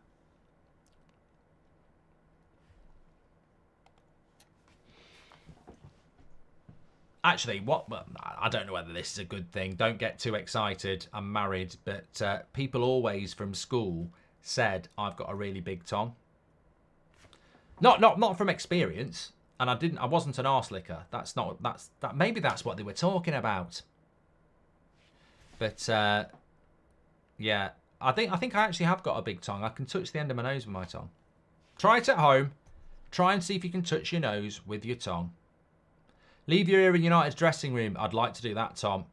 Actually, I don't know whether this is a good thing. Don't get too excited. I'm married, but people always from school said I've got a really big tongue. Not from experience, and I wasn't an arse licker. Maybe that's what they were talking about. But yeah, I think I actually have got a big tongue. I can touch the end of my nose with my tongue. Try it at home. Try and see if you can touch your nose with your tongue. Leave your ear in United's dressing room. I'd like to do that, Tom.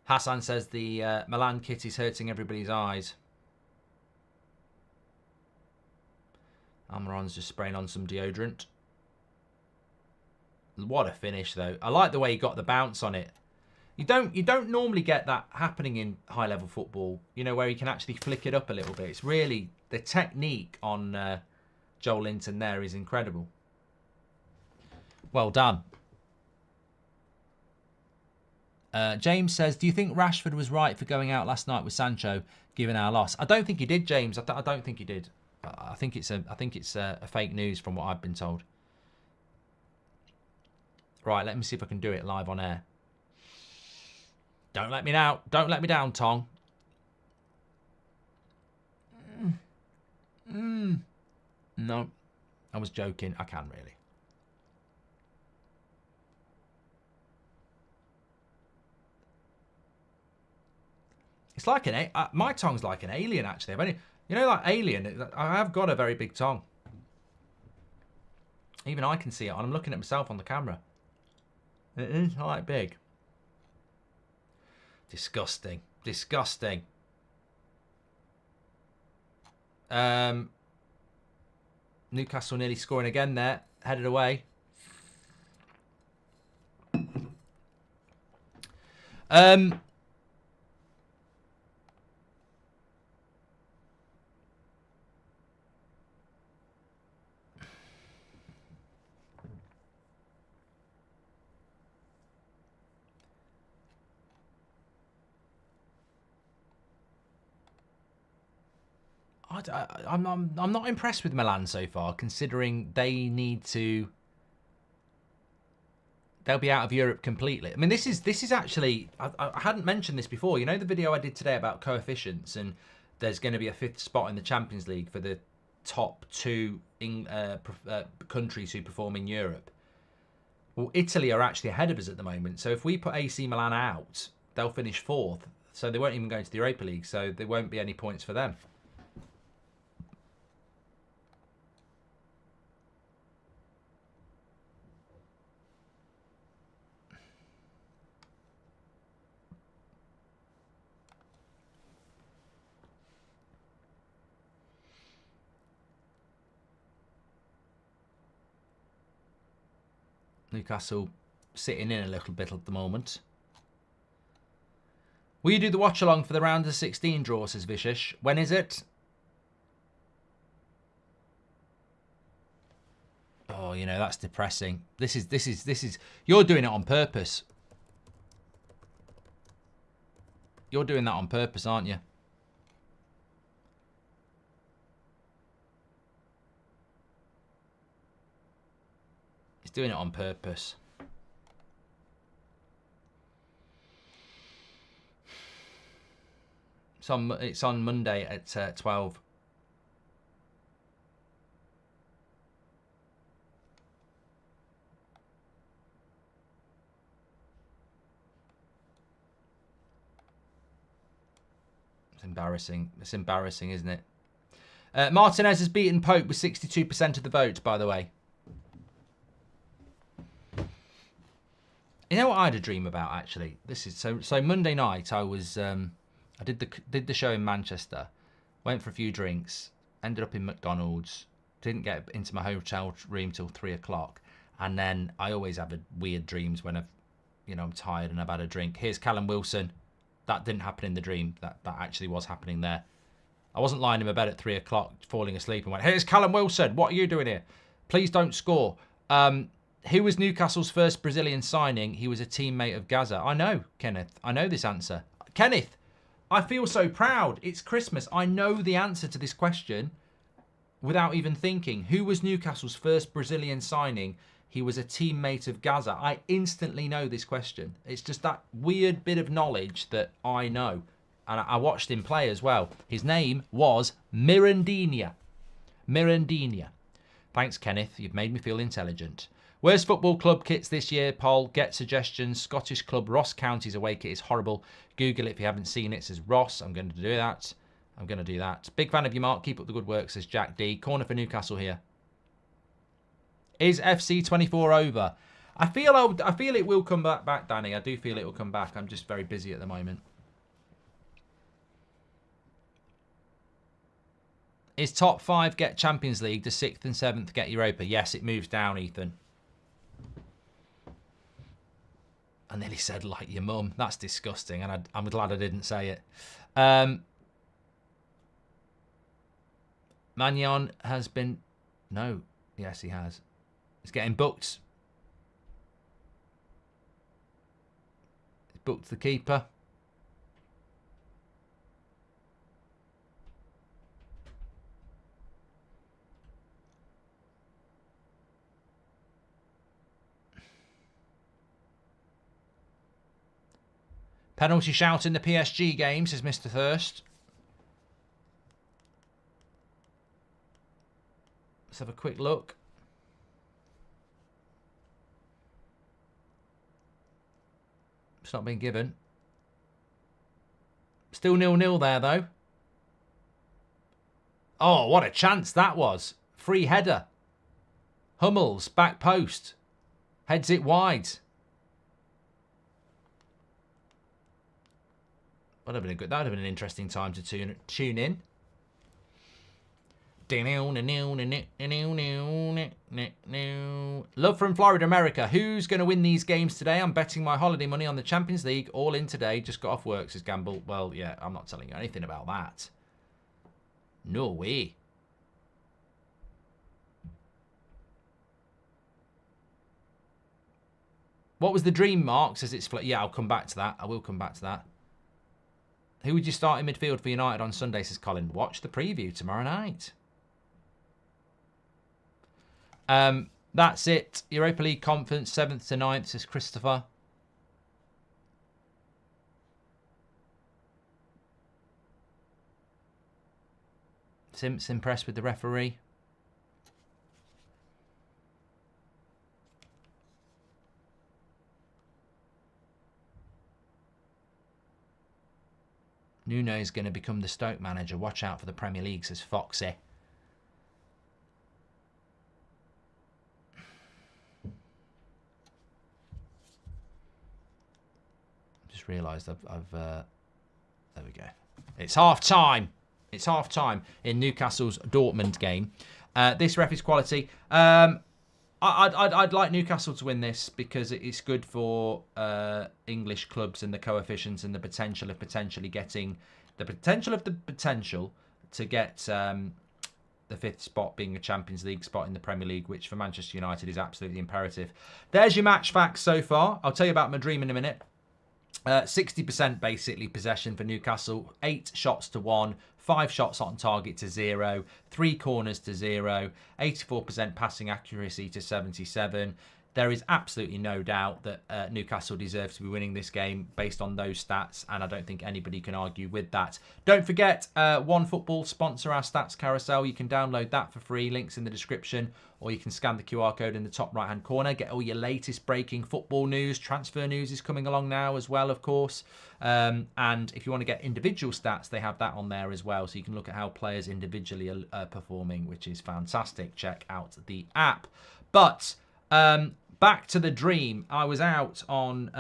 Hassan says the Milan kit is hurting everybody's eyes. Almiron's just spraying on some deodorant. What a finish, though. I like the way he got the bounce on it. You don't normally get that happening in high-level football, you know, where you can actually flick it up a little bit. It's really, the technique on Joel Linton there is incredible. Well done. James says, do you think Rashford was right for going out last night with Sancho, given our loss? I don't think he did, James. I don't think he did. I think it's a fake news from what I've been told. Right, let me see if I can do it live on air. Don't let me down. Don't let me down, Tong. No, I was joking. I can really. It's like my tongue's like an alien, actually. You know, like Alien. I have got a very big tongue. Even I can see it. I'm looking at myself on the camera. It is quite big. Disgusting. Disgusting. Newcastle nearly scoring again there. Headed away. I'm not impressed with Milan so far, considering they need to. They'll be out of Europe completely. I mean, this is actually. I hadn't mentioned this before. You know the video I did today about coefficients, and there's going to be a 5th spot in the Champions League for the top 2 countries who perform in Europe. Well, Italy are actually ahead of us at the moment. So if we put AC Milan out, they'll finish 4th. So they won't even go into the Europa League. So there won't be any points for them. Newcastle sitting in a little bit at the moment. Will you do the watch along for the round of 16 draw, says Vishish. When is it? Oh, you know, that's depressing. This is you're doing it on purpose. You're doing that on purpose, aren't you? He's doing it on purpose. It's on Monday at 12. It's embarrassing. It's embarrassing, isn't it? Martinez has beaten Pope with 62% of the vote, by the way. You know what I had a dream about, actually? This is so Monday night I was I did the show in Manchester, went for a few drinks, ended up in McDonald's, didn't get into my hotel room till 3 o'clock, and then I always have weird dreams when I'm tired and I've had a drink. Here's Callum Wilson. That didn't happen in the dream. That actually was happening there. I wasn't lying in my bed at 3 o'clock, falling asleep, and went, "Here's Callum Wilson. What are you doing here? Please don't score." Who was Newcastle's first Brazilian signing? He was a teammate of Gaza. I know, Kenneth. I know this answer. Kenneth, I feel so proud. It's Christmas. I know the answer to this question without even thinking. Who was Newcastle's first Brazilian signing? He was a teammate of Gaza. I instantly know this question. It's just that weird bit of knowledge that I know. And I watched him play as well. His name was Mirandinha. Mirandinha. Thanks, Kenneth. You've made me feel intelligent. Where's football club kits this year, Paul? Get suggestions. Scottish club Ross County's away kit is horrible. Google it if you haven't seen it, says Ross. I'm going to do that. I'm going to do that. Big fan of you, Mark. Keep up the good work, says Jack D. Corner for Newcastle here. Is FC 24 over? I feel it will come back, Danny. I do feel it will come back. I'm just very busy at the moment. Is top 5 get Champions League? The 6th and 7th get Europa? Yes, it moves down, Ethan. I nearly said like your mum. That's disgusting, and I'm glad I didn't say it. Magnon has been... No. Yes, he has. He's getting booked. He's booked the keeper. Penalty shout in the PSG game, says Mr. Thirst. Let's have a quick look. It's not been given. Still 0-0 there, though. Oh, what a chance that was. Free header. Hummels, back post. Heads it wide. That would have been an interesting time to tune in. Love from Florida, America. Who's going to win these games today? I'm betting my holiday money on the Champions League. All in today. Just got off work, says Gamble. Well, yeah, I'm not telling you anything about that. No way. What was the dream, Mark? Says it's... Yeah, I'll come back to that. I will come back to that. Who would you start in midfield for United on Sunday, says Colin. Watch the preview tomorrow night. That's it. Europa League Conference, 7th to 9th, says Christopher. Simps impressed with the referee. Nuno is going to become the Stoke manager. Watch out for the Premier League, says Foxy. Just realised there we go. It's half time. It's half time in Newcastle's Dortmund game. This ref is quality. I'd like Newcastle to win this because it's good for English clubs and the coefficients and the potential of potentially getting the potential to get the 5th spot being a Champions League spot in the Premier League, which for Manchester United is absolutely imperative. There's your match facts so far. I'll tell you about my dream in a minute. 60% basically possession for Newcastle, 8 shots to 1, 5 shots on target to 0, 3 corners to 0, 84% passing accuracy to 77. There is absolutely no doubt that Newcastle deserves to be winning this game based on those stats, and I don't think anybody can argue with that. Don't forget, OneFootball sponsor our stats carousel. You can download that for free. Links in the description, or you can scan the QR code in the top right-hand corner. Get all your latest breaking football news. Transfer news is coming along now as well, of course. And if you want to get individual stats, they have that on there as well. So you can look at how players individually are performing, which is fantastic. Check out the app. But back to the dream. I was out on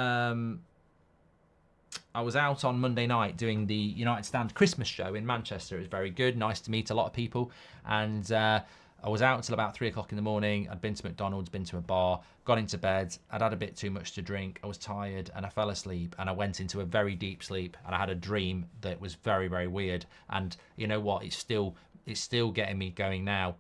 Monday night doing the United Stand Christmas show in Manchester. It was very good. Nice to meet a lot of people. And I was out until about 3 o'clock in the morning. I'd been to McDonald's, been to a bar, got into bed. I'd had a bit too much to drink. I was tired and I fell asleep, and I went into a very deep sleep, and I had a dream that was very, very weird. And you know what? It's still getting me going now.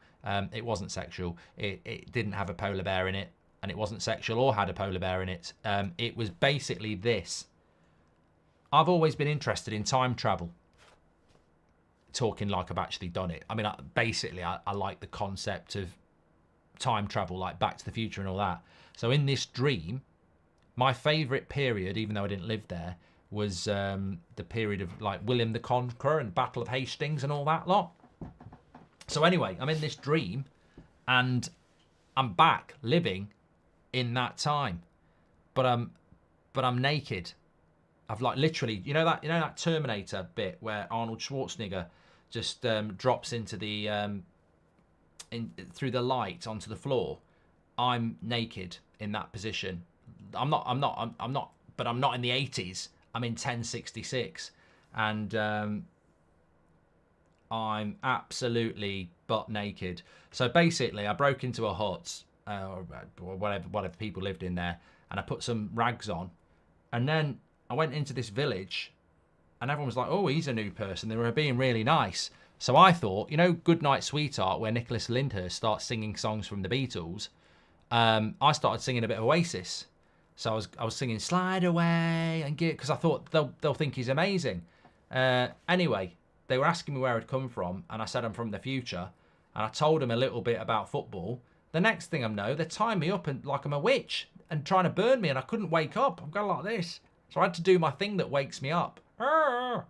It wasn't sexual. It didn't have a polar bear in it, and it wasn't sexual or had a polar bear in it. It was basically this. I've always been interested in time travel. Talking like I've actually done it. I mean, I like the concept of time travel, like Back to the Future and all that. So in this dream, my favourite period, even though I didn't live there, was the period of like William the Conqueror and Battle of Hastings and all that lot. So anyway, I'm in this dream, and I'm back living in that time, but I'm naked. I've like literally, you know that Terminator bit where Arnold Schwarzenegger just drops into the through the light onto the floor. I'm naked in that position. I'm not, but I'm not in the 80s. I'm in 1066, and I'm absolutely butt naked. So basically, I broke into a hut, or whatever people lived in there, and I put some rags on, and then I went into this village, and everyone was like, oh, he's a new person. They were being really nice. So I thought, you know, Goodnight Sweetheart, where Nicholas Lyndhurst starts singing songs from the Beatles. I started singing a bit of Oasis. So I was singing Slide Away, and because I thought they'll think he's amazing. Anyway, they were asking me where I'd come from, and I said I'm from the future. And I told them a little bit about football. The next thing I know, they're tying me up and like I'm a witch and trying to burn me, and I couldn't wake up. I'm going like this. So I had to do my thing that wakes me up. And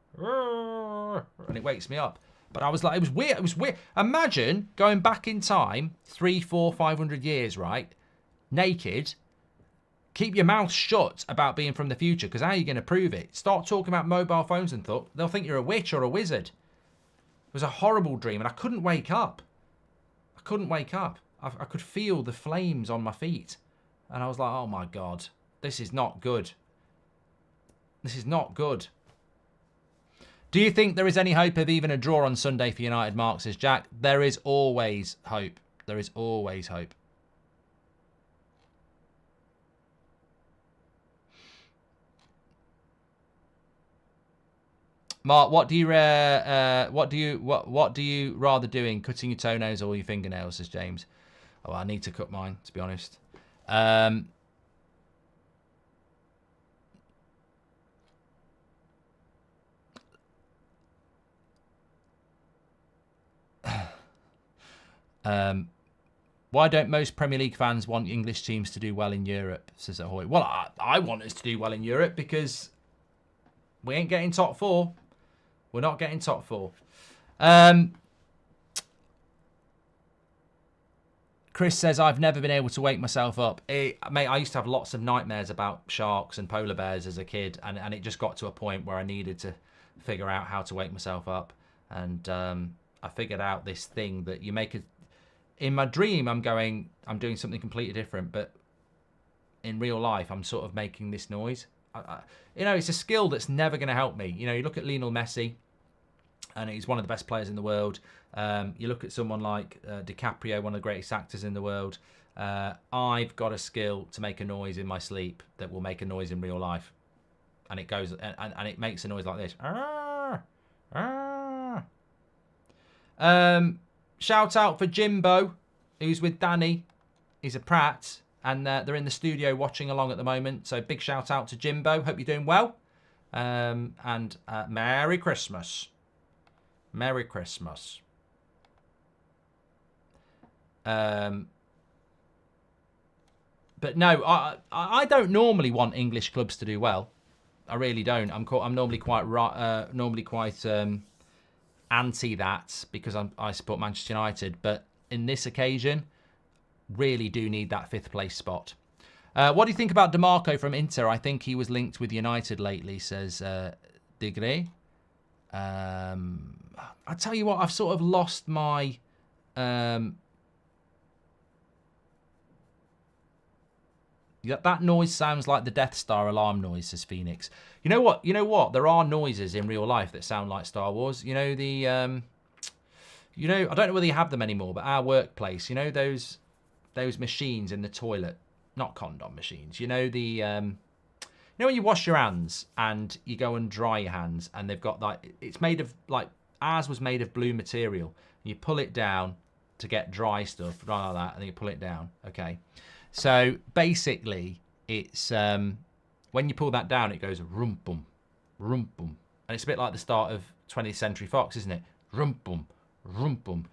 it wakes me up. But I was like, it was weird. It was weird. Imagine going back in time, 300, 400, 500 years, right? Naked. Keep your mouth shut about being from the future, because how are you going to prove it? Start talking about mobile phones and they'll think you're a witch or a wizard. It was a horrible dream, and I couldn't wake up. I couldn't wake up. I could feel the flames on my feet. And I was like, oh my God, this is not good. This is not good. Do you think there is any hope of even a draw on Sunday for United, Mark, says Jack? There is always hope. There is always hope. Mark, what do you rather doing? Cutting your toenails or your fingernails, says James. Oh, I need to cut mine, to be honest. Why don't most Premier League fans want English teams to do well in Europe, says Ahoy. Well, I want us to do well in Europe because we ain't getting top 4. We're not getting top 4. Chris says, I've never been able to wake myself up. Mate, I used to have lots of nightmares about sharks and polar bears as a kid, and it just got to a point where I needed to figure out how to wake myself up. And I figured out this thing that you make in my dream, I'm doing something completely different, but in real life, I'm sort of making this noise. It's a skill that's never going to help me. You look at Lionel Messi, and he's one of the best players in the world. You look at someone like DiCaprio, one of the greatest actors in the world. I've got a skill to make a noise in my sleep that will make a noise in real life, and it goes and it makes a noise like this. Shout out for Jimbo, who's with Danny. He's a Pratt, and they're in the studio watching along at the moment. So big shout out to Jimbo. Hope you're doing well. And Merry Christmas. Merry Christmas. But no, I don't normally want English clubs to do well. I really don't. I'm normally quite anti that because I support Manchester United. But in this occasion, really do need that 5th place spot. What do you think about DeMarco from Inter? I think he was linked with United lately, says Degré. I tell you what, I've sort of lost my... that noise sounds like the Death Star alarm noise, says Phoenix. You know what? There are noises in real life that sound like Star Wars. You know, I don't know whether you have them anymore, but our workplace, you know, those machines in the toilet, not condom machines. You know, when you wash your hands and you go and dry your hands and they've got like, it's made of like, ours was made of blue material. You pull it down to get dry stuff, right like that, and then you pull it down. Okay. So basically, it's when you pull that down, it goes rum bum, and it's a bit like the start of 20th Century Fox, isn't it? Rum bum, rum bum.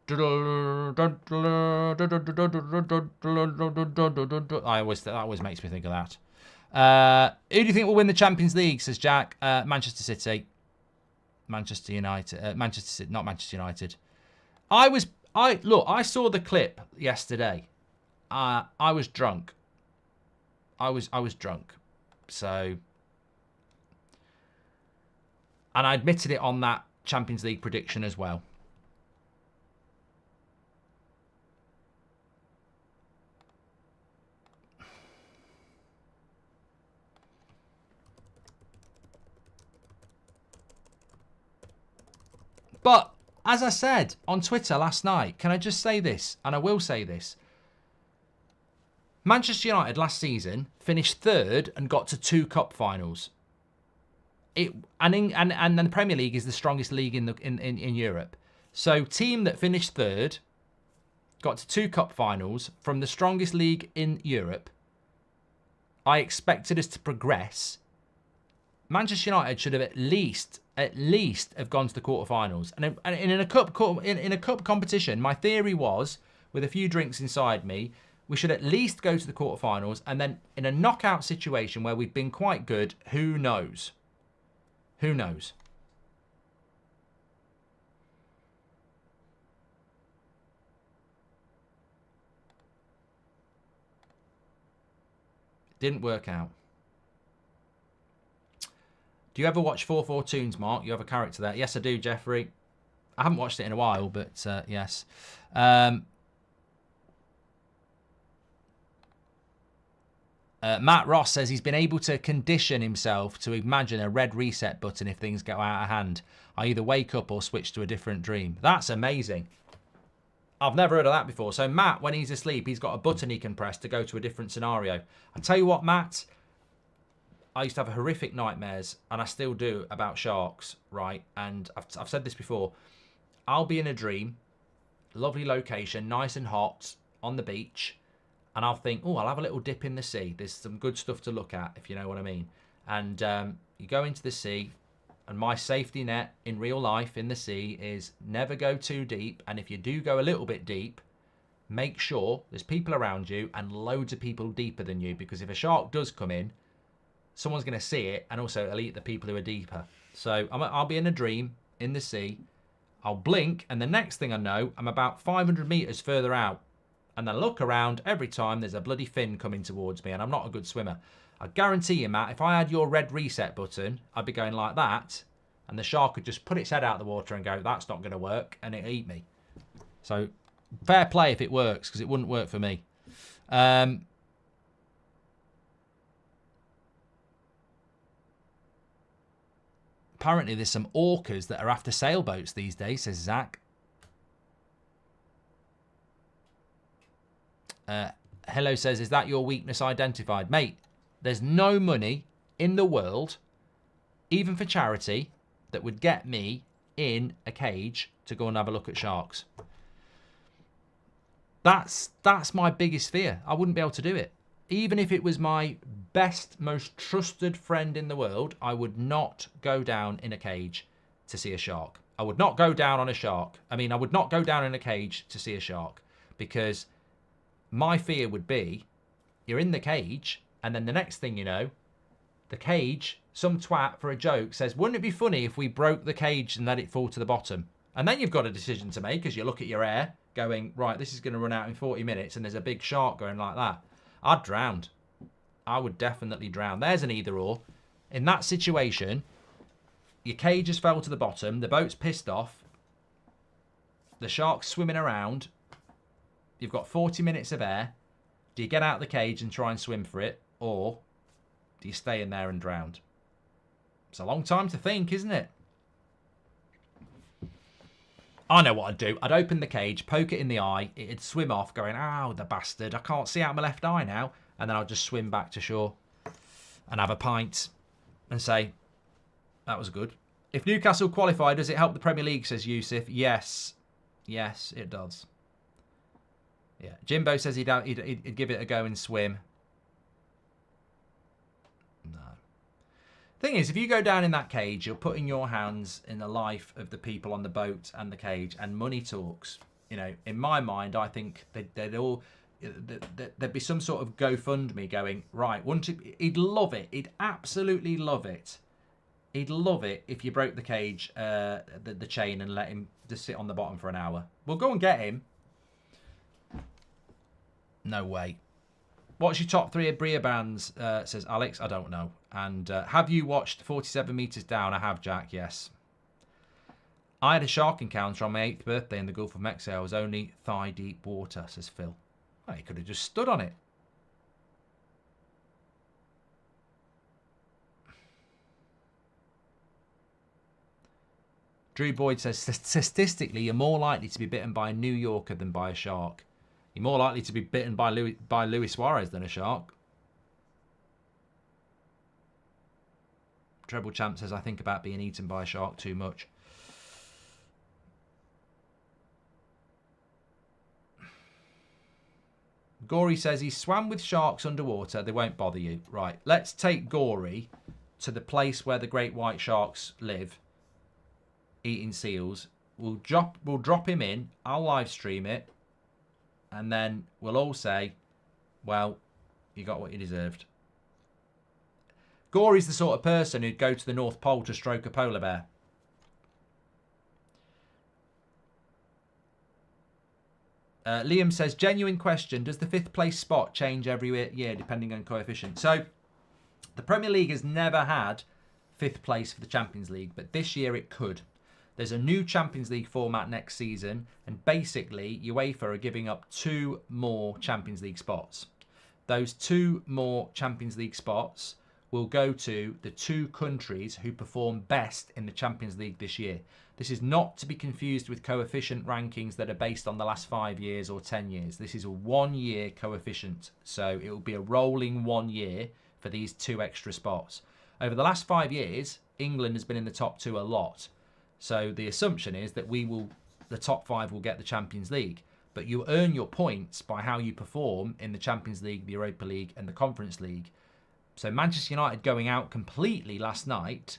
That always makes me think of that. Who do you think will win the Champions League? Says Jack. Manchester City, Manchester United, Manchester City, not Manchester United. I saw the clip yesterday. I was drunk. I was drunk. So, and I admitted it on that Champions League prediction as well. But as I said on Twitter last night, can I just say this? And I will say this. Manchester United last season finished 3rd and got to 2 cup finals. And the Premier League is the strongest league in Europe. So team that finished 3rd got to 2 cup finals from the strongest league in Europe. I expected us to progress. Manchester United should have at least have gone to the quarterfinals. And in a cup competition, my theory was, with a few drinks inside me, we should at least go to the quarterfinals, and then in a knockout situation where we've been quite good, who knows? Who knows? Didn't work out. Do you ever watch 4-4 Toons, Mark? You have a character there. Yes, I do, Jeffrey. I haven't watched it in a while, but yes. Matt Ross says he's been able to condition himself to imagine a red reset button if things go out of hand. I either wake up or switch to a different dream. That's amazing. I've never heard of that before. So Matt, when he's asleep, he's got a button he can press to go to a different scenario. I tell you what, Matt, I used to have horrific nightmares, and I still do, about sharks, right? And I've said this before. I'll be in a dream, lovely location, nice and hot, on the beach, and I'll think, oh, I'll have a little dip in the sea. There's some good stuff to look at, if you know what I mean. And you go into the sea, and my safety net in real life in the sea is never go too deep. And if you do go a little bit deep, make sure there's people around you and loads of people deeper than you. Because if a shark does come in, someone's going to see it, and also it'll eat the people who are deeper. So I'll be in a dream in the sea. I'll blink, and the next thing I know, I'm about 500 metres further out. And then I look around, every time there's a bloody fin coming towards me, and I'm not a good swimmer. I guarantee you, Matt, if I had your red reset button, I'd be going like that, and the shark would just put its head out of the water and go, that's not going to work, and it'd eat me. So, fair play if it works, because it wouldn't work for me. Apparently, there's some orcas that are after sailboats these days, says Zach. Hello says, is that your weakness identified? Mate, there's no money in the world, even for charity, that would get me in a cage to go and have a look at sharks. That's my biggest fear. I wouldn't be able to do it. Even if it was my best, most trusted friend in the world, I would not go down in a cage to see a shark. I would not go down on a shark. I mean, I would not go down in a cage to see a shark. because my fear would be you're in the cage, and then the next thing you know, the cage, some twat for a joke says, wouldn't it be funny if we broke the cage and let it fall to the bottom? And then you've got a decision to make as you look at your air going, right, this is going to run out in 40 minutes and there's a big shark going like that. I'd drown. I would definitely drown. There's an either or. In that situation, your cage has fell to the bottom, the boat's pissed off, the shark's swimming around, you've got 40 minutes of air. Do you get out of the cage and try and swim for it, or do you stay in there and drown? It's a long time to think, isn't it? I know what I'd do. I'd open the cage, poke it in the eye, it'd swim off going, ow, the bastard, I can't see out my left eye now. And then I'll just swim back to shore and have a pint and say, that was good. If Newcastle qualify, does it help the Premier League, says Yusuf? Yes. Yes, it does. Yeah. Jimbo says he'd give it a go and swim. No. Thing is, if you go down in that cage, you're putting your hands in the life of the people on the boat and the cage, and money talks. You know, in my mind, I think they'd all... There'd be some sort of GoFundMe going, right, wouldn't it? He'd love it. He'd absolutely love it. He'd love it if you broke the cage, the chain, and let him just sit on the bottom for an hour. We'll go and get him. No way. What's your top 3 of Bria bands, says Alex? I don't know. And have you watched 47 Metres Down? I have, Jack, yes. I had a shark encounter on my 8th birthday in the Gulf of Mexico. I was only thigh-deep water, says Phil. Well, he could have just stood on it. Drew Boyd says, statistically, you're more likely to be bitten by a New Yorker than by a shark. You're more likely to be bitten by Luis Suarez than a shark. Treble Champ says, I think about being eaten by a shark too much. Gory says he swam with sharks underwater. They won't bother you. Right, let's take Gory to the place where the great white sharks live, eating seals. We'll drop him in. I'll live stream it. And then we'll all say, well, you got what you deserved. Gory's the sort of person who'd go to the North Pole to stroke a polar bear. Liam says, genuine question, does the 5th place spot change every year depending on coefficient? So, the Premier League has never had 5th place for the Champions League, but this year it could. There's a new Champions League format next season, and basically UEFA are giving up 2 more Champions League spots. Those 2 more Champions League spots will go to the 2 countries who perform best in the Champions League this year. This is not to be confused with coefficient rankings that are based on the last 5 years or 10 years. This is a 1-year coefficient, so it will be a rolling 1 year for these 2 extra spots. Over the last 5 years, England has been in the top 2 a lot. So the assumption is that the top 5 will get the Champions League. But you earn your points by how you perform in the Champions League, the Europa League and the Conference League. So Manchester United going out completely last night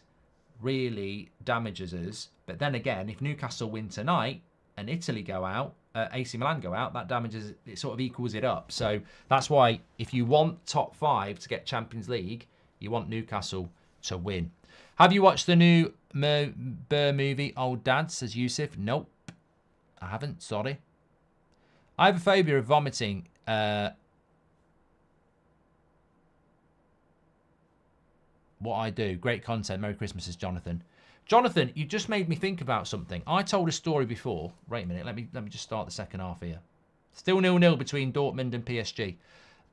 really damages us. But then again, if Newcastle win tonight and Italy go out, AC Milan go out, that damages, it sort of equals it up. So that's why if you want top 5 to get Champions League, you want Newcastle to win. Have you watched the new Burr movie, Old Dad, says Yusuf? Nope, I haven't, sorry. I have a phobia of vomiting. What I do. Great content. Merry Christmas, says Jonathan. Jonathan, you just made me think about something. I told a story before. Wait a minute. Let me just start the second half here. Still 0-0 between Dortmund and PSG.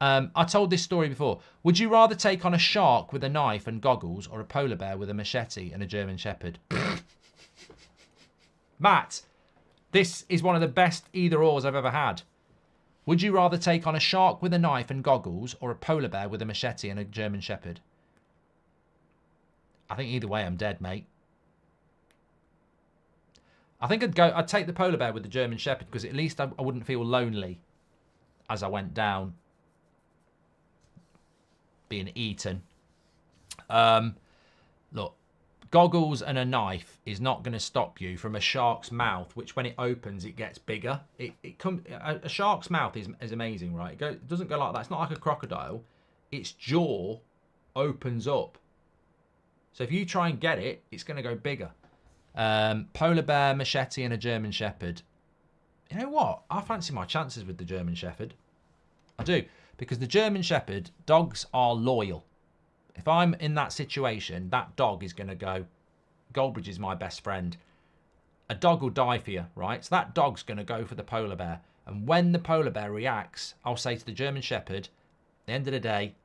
I told this story before. Would you rather take on a shark with a knife and goggles or a polar bear with a machete and a German Shepherd? Matt, this is one of the best either-ors I've ever had. Would you rather take on a shark with a knife and goggles or a polar bear with a machete and a German Shepherd? I think either way I'm dead, mate. I think I'd take the polar bear with the German Shepherd because at least I wouldn't feel lonely as I went down being eaten. Look, Goggles and a knife is not going to stop you from a shark's mouth, which when it opens, it gets bigger. A shark's mouth is amazing, right? It doesn't go like that. It's not like a crocodile. Its jaw opens up. So if you try and get it, it's going to go bigger. Polar bear, machete, and a German Shepherd. You know what? I fancy my chances with the German Shepherd. I do. Because the German Shepherd, dogs are loyal. If I'm in that situation, that dog is going to go, Goldbridge is my best friend. A dog will die for you, right? So that dog's going to go for the polar bear. And when the polar bear reacts, I'll say to the German Shepherd, at the end of the day,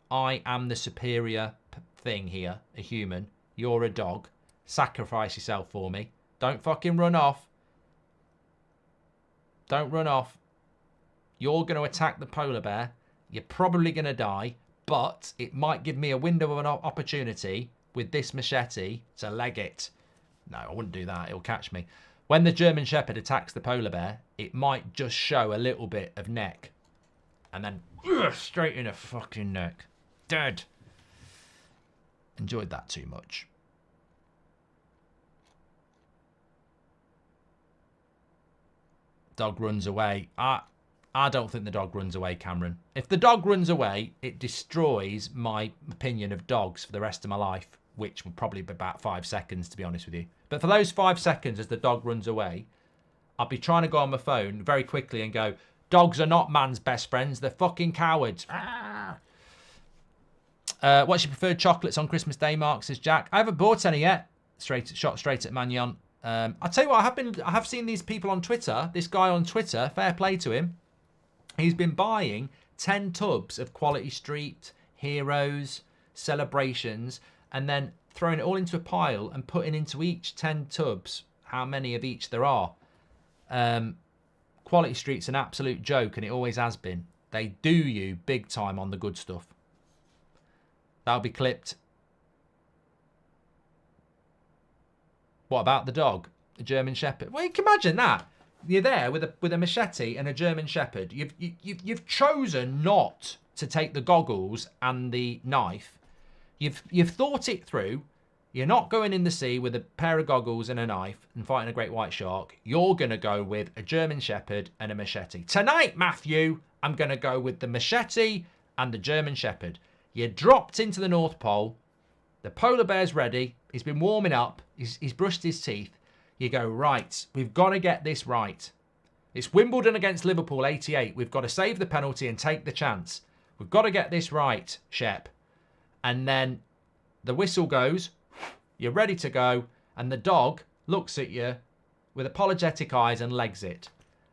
I am the superior thing here, a human. You're a dog. Sacrifice yourself for me. Don't fucking run off. Don't run off. You're going to attack the polar bear. You're probably going to die. But it might give me a window of an opportunity with this machete to leg it. No, I wouldn't do that. It'll catch me. When the German Shepherd attacks the polar bear, it might just show a little bit of neck. And then straight in a fucking neck. Dead. Enjoyed that too much. Dog runs away. I don't think the dog runs away, Cameron. If the dog runs away, it destroys my opinion of dogs for the rest of my life, which would probably be about 5 seconds, to be honest with you. But for those 5 seconds as the dog runs away, I'll be trying to go on my phone very quickly and go, dogs are not man's best friends. They're fucking cowards. What's your preferred chocolates on Christmas Day, Mark, says Jack. I haven't bought any yet. Shot straight at Magnon. I'll tell you what, I have seen these people on Twitter. This guy on Twitter, fair play to him. He's been buying 10 tubs of Quality Street, Heroes, Celebrations, and then throwing it all into a pile and putting into each 10 tubs how many of each there are. Quality Street's an absolute joke, and it always has been. They do you big time on the good stuff. That'll be clipped. What about the dog? The German Shepherd? Well, you can imagine that. You're there with a machete and a German Shepherd. You've chosen not to take the goggles and the knife. You've thought it through. You're not going in the sea with a pair of goggles and a knife and fighting a great white shark. You're going to go with a German Shepherd and a machete. Tonight, Matthew, I'm going to go with the machete and the German Shepherd. You dropped into the North Pole. The polar bear's ready. He's been warming up. He's brushed his teeth. You go, right, we've got to get this right. It's Wimbledon against Liverpool, 88. We've got to save the penalty and take the chance. We've got to get this right, Shep. And then the whistle goes. You're ready to go. And the dog looks at you with apologetic eyes and legs it.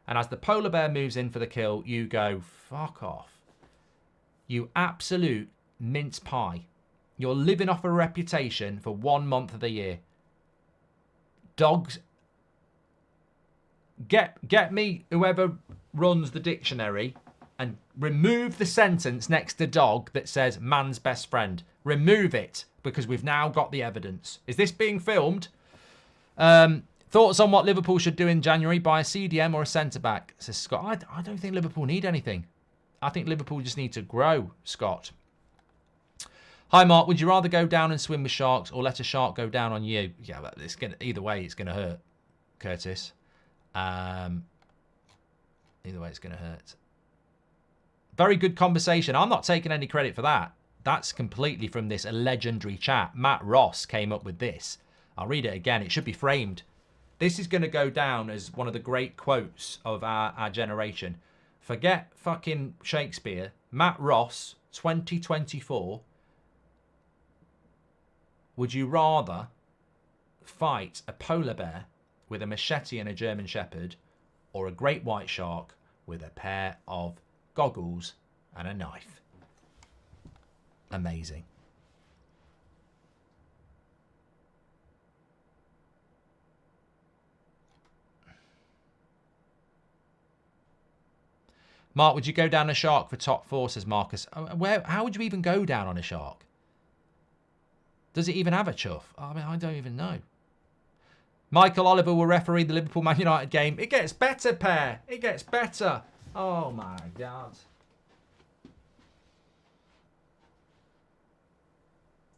And as the polar bear moves in for the kill, you go, fuck off. You absolute mince pie. You're living off a reputation for 1 month of the year. Dogs, get me whoever runs the dictionary and remove the sentence next to dog that says man's best friend. Remove it, because we've now got the evidence. Is this being filmed? Thoughts on what Liverpool should do in January? Buy a CDM or a centre-back, says Scott. I don't think Liverpool need anything. I think Liverpool just need to grow, Scott. Hi, Mark. Would you rather go down and swim with sharks or let a shark go down on you? Yeah, but either way, it's going to hurt, Curtis. Either way, it's going to hurt. Very good conversation. I'm not taking any credit for that. That's completely from this legendary chat. Matt Ross came up with this. I'll read it again. It should be framed. This is going to go down as one of the great quotes of our generation. Forget fucking Shakespeare. Matt Ross, 2024. Would you rather fight a polar bear with a machete and a German Shepherd, or a great white shark with a pair of goggles and a knife? Amazing. Mark, would you go down a shark for top 4, says Marcus? How would you even go down on a shark? Does it even have a chuff? I mean, I don't even know. Michael Oliver will referee the Liverpool-Man United game. It gets better, pair. It gets better. Oh, my God.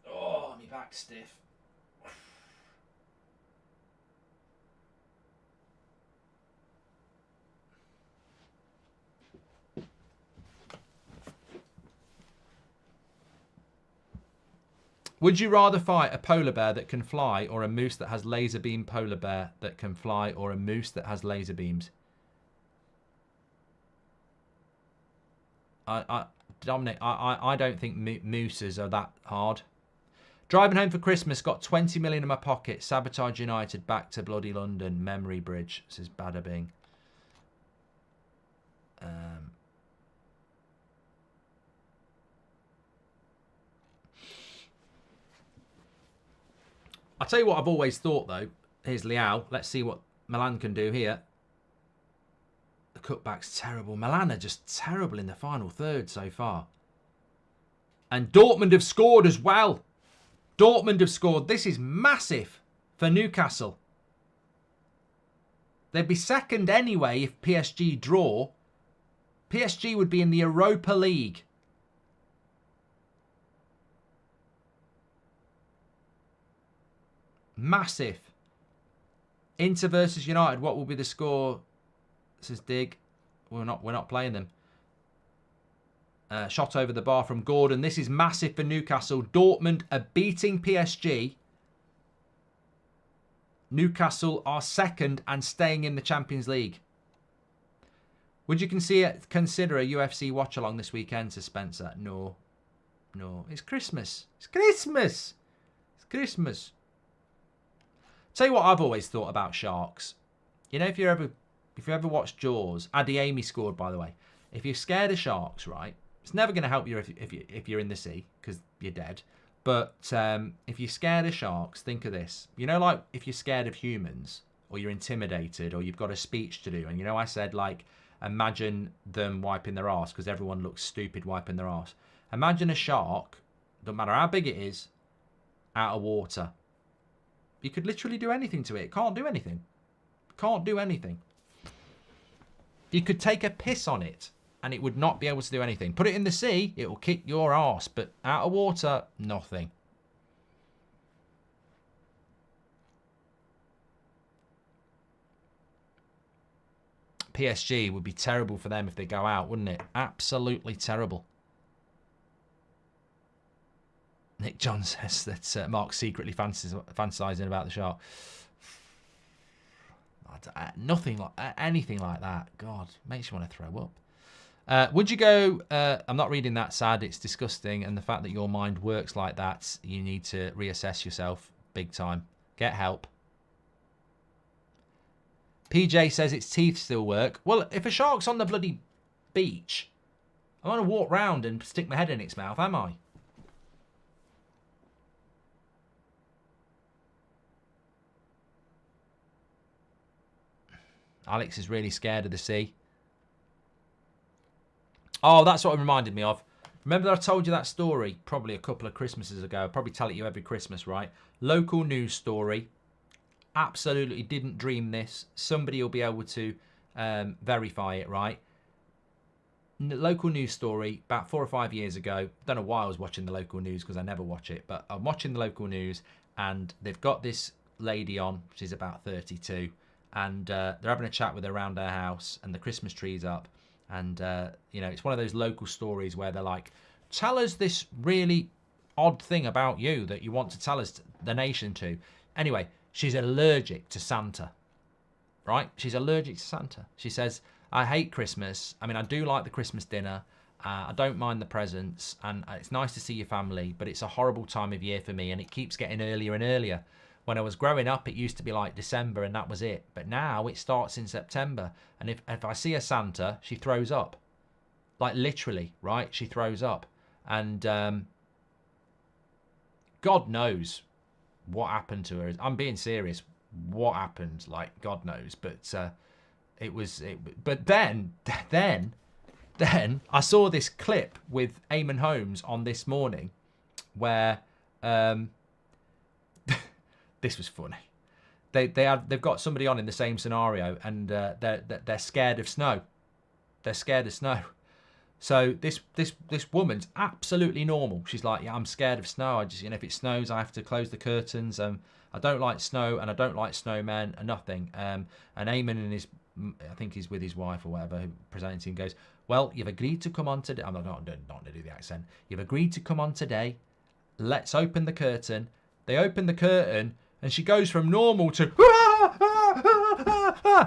Oh, my back's stiff. Would you rather fight a polar bear that can fly or a moose that has laser beam polar bear that can fly or a moose that has laser beams? Dominic, I don't think mooses are that hard. Driving home for Christmas, got 20 million in my pocket. Sabotage United, back to bloody London. Memory bridge, says Bada Bing. I'll tell you what I've always thought, though. Here's Liao. Let's see what Milan can do here. The cutback's terrible. Milan are just terrible in the final third so far. And Dortmund have scored as well. Dortmund have scored. This is massive for Newcastle. They'd be second anyway if PSG draw. PSG would be in the Europa League. Massive. Inter versus United. What will be the score? Says Dig. We're not playing them. Shot over the bar from Gordon. This is massive for Newcastle. Dortmund are beating PSG. Newcastle are second and staying in the Champions League. Would you consider a UFC watch-along this weekend, says Spencer? No. No. It's Christmas. It's Christmas. It's Christmas. Tell you what I've always thought about sharks. You know, if you ever watched Jaws, Adiemi scored, by the way. If you're scared of sharks, right, it's never going to help you if you're in the sea because you're dead. But if you're scared of sharks, think of this. You know, like if you're scared of humans or you're intimidated or you've got a speech to do. And you know, I said, like, imagine them wiping their arse because everyone looks stupid wiping their arse. Imagine a shark, no matter how big it is, out of water. You could literally do anything to it. It can't do anything. Can't do anything. You could take a piss on it and it would not be able to do anything. Put it in the sea, it will kick your arse. But out of water, nothing. PSG would be terrible for them if they go out, wouldn't it? Absolutely terrible. Nick John says that Mark's secretly fantasizing about the shark. Nothing like anything like that. God, makes you want to throw up. Would you go? I'm not reading that. Sad. It's disgusting. And the fact that your mind works like that, you need to reassess yourself big time. Get help. PJ says its teeth still work. Well, if a shark's on the bloody beach, I'm going to walk round and stick my head in its mouth, am I? Alex is really scared of the sea. Oh, that's what it reminded me of. Remember that I told you that story probably a couple of Christmases ago. I probably tell it you every Christmas, right? Local news story. Absolutely didn't dream this. Somebody will be able to verify it, right? Local news story about 4 or 5 years ago. Don't know why I was watching the local news because I never watch it. But I'm watching the local news and they've got this lady on. She's about 32. And they're having a chat with her around her house and the Christmas tree's up. And, you know, it's one of those local stories where they're like, tell us this really odd thing about you that you want to tell us the nation to. Anyway, she's allergic to Santa, right? She's allergic to Santa. She says, I hate Christmas. I mean, I do like the Christmas dinner. I don't mind the presents. And it's nice to see your family. But it's a horrible time of year for me. And it keeps getting earlier and earlier. When I was growing up, it used to be like December and that was it. But now it starts in September. And if I see a Santa, she throws up. Like literally, right? She throws up. And God knows what happened to her. I'm being serious. What happened? Like, God knows. But but then I saw this clip with Eamon Holmes on This Morning where... This was funny. They've got somebody on in the same scenario, and they're scared of snow. They're scared of snow. So this woman's absolutely normal. She's like, yeah, I'm scared of snow. I just, you know, if it snows, I have to close the curtains. I don't like snow, and I don't like snowmen, and nothing. And Eamon and I think he's with his wife or whatever, who presenting goes, well, you've agreed to come on today. I'm not to do the accent. You've agreed to come on today. let's open the curtain. They open the curtain and she goes from normal to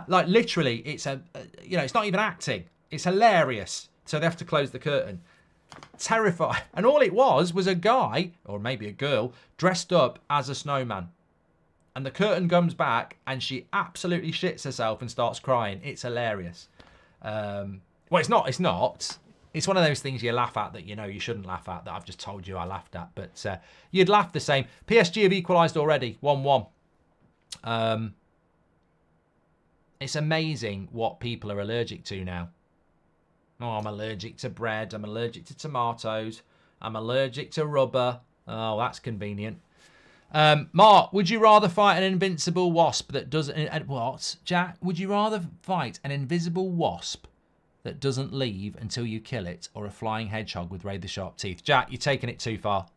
like literally it's it's not even acting. It's hilarious. So they have to close the curtain. Terrified. And all it was a guy, or maybe a girl, dressed up as a snowman. And the curtain comes back and she absolutely shits herself and starts crying. It's hilarious. Well, it's not. It's one of those things you laugh at that you shouldn't laugh at, that I've just told you I laughed at. But you'd laugh the same. PSG have equalised already, 1-1. It's amazing what people are allergic to now. Oh, I'm allergic to bread. I'm allergic to tomatoes. I'm allergic to rubber. Oh, that's convenient. Mark, would you rather fight an invincible wasp that doesn't... What? Jack, would you rather fight an invisible wasp that doesn't leave until you kill it, or a flying hedgehog with razor-sharp teeth? Jack, you're taking it too far.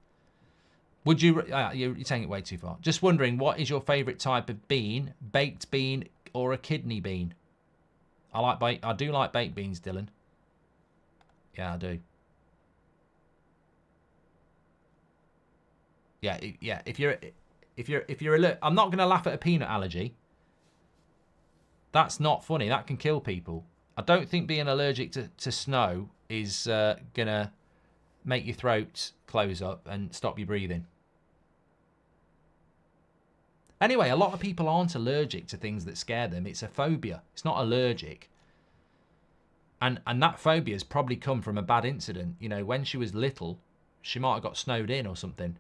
Would you... you're taking it way too far. Just wondering, what is your favourite type of bean? Baked bean or a kidney bean? I do like baked beans, Dylan. Yeah, I do. Yeah. If you're I'm not going to laugh at a peanut allergy. That's not funny. That can kill people. I don't think being allergic to snow is going to make your throat close up and stop you breathing. Anyway, a lot of people aren't allergic to things that scare them. It's a phobia. It's not allergic. And that phobia has probably come from a bad incident. When she was little, she might have got snowed in or something.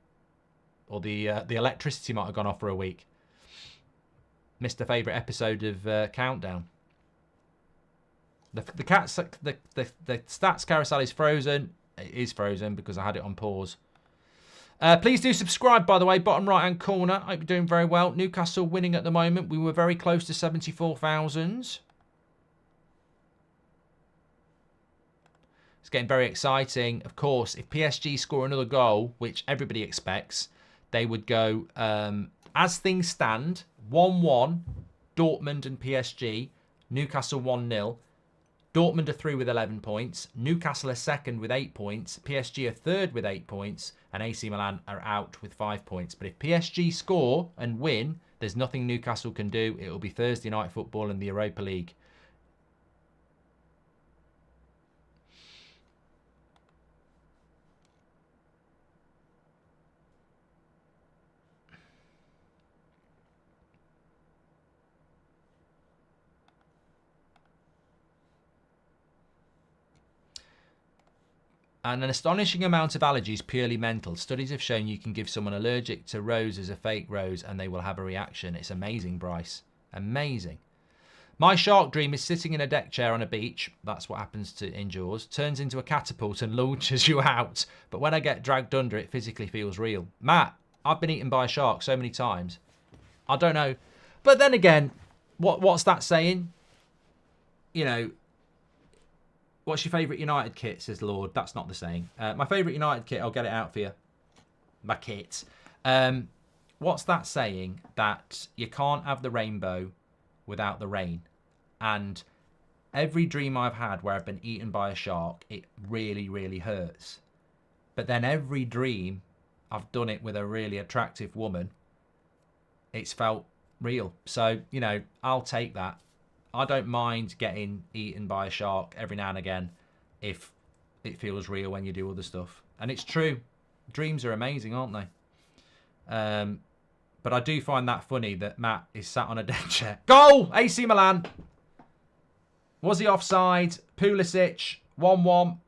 Or the electricity might have gone off for a week. Missed a favourite episode of Countdown. The stats carousel is frozen. It is frozen because I had it on pause. Please do subscribe, by the way. Bottom right-hand corner. I hope you're doing very well. Newcastle winning at the moment. We were very close to 74,000. It's getting very exciting. Of course, if PSG score another goal, which everybody expects, they would go, as things stand, 1-1, Dortmund and PSG, Newcastle 1-0. Dortmund are through with 11 points. Newcastle are second with 8 points. PSG are third with 8 points. And AC Milan are out with 5 points. But if PSG score and win, there's nothing Newcastle can do. It will be Thursday night football in the Europa League. And an astonishing amount of allergies purely mental. Studies have shown you can give someone allergic to roses a fake rose and they will have a reaction. It's amazing, Bryce. Amazing. My shark dream is sitting in a deck chair on a beach. That's what happens in Jaws. Turns into a catapult and launches you out. But when I get dragged under, it physically feels real. Matt, I've been eaten by a shark so many times. I don't know. But then again, what's that saying? What's your favourite United kit, says Lord. That's not the saying. My favourite United kit, I'll get it out for you. My kit. What's that saying? That you can't have the rainbow without the rain. And every dream I've had where I've been eaten by a shark, it really, really hurts. But then every dream I've done it with a really attractive woman, it's felt real. So, I'll take that. I don't mind getting eaten by a shark every now and again if it feels real when you do other stuff. And it's true. Dreams are amazing, aren't they? But I do find that funny that Matt is sat on a deck chair. Goal! AC Milan! Was he offside? Pulisic, 1-1.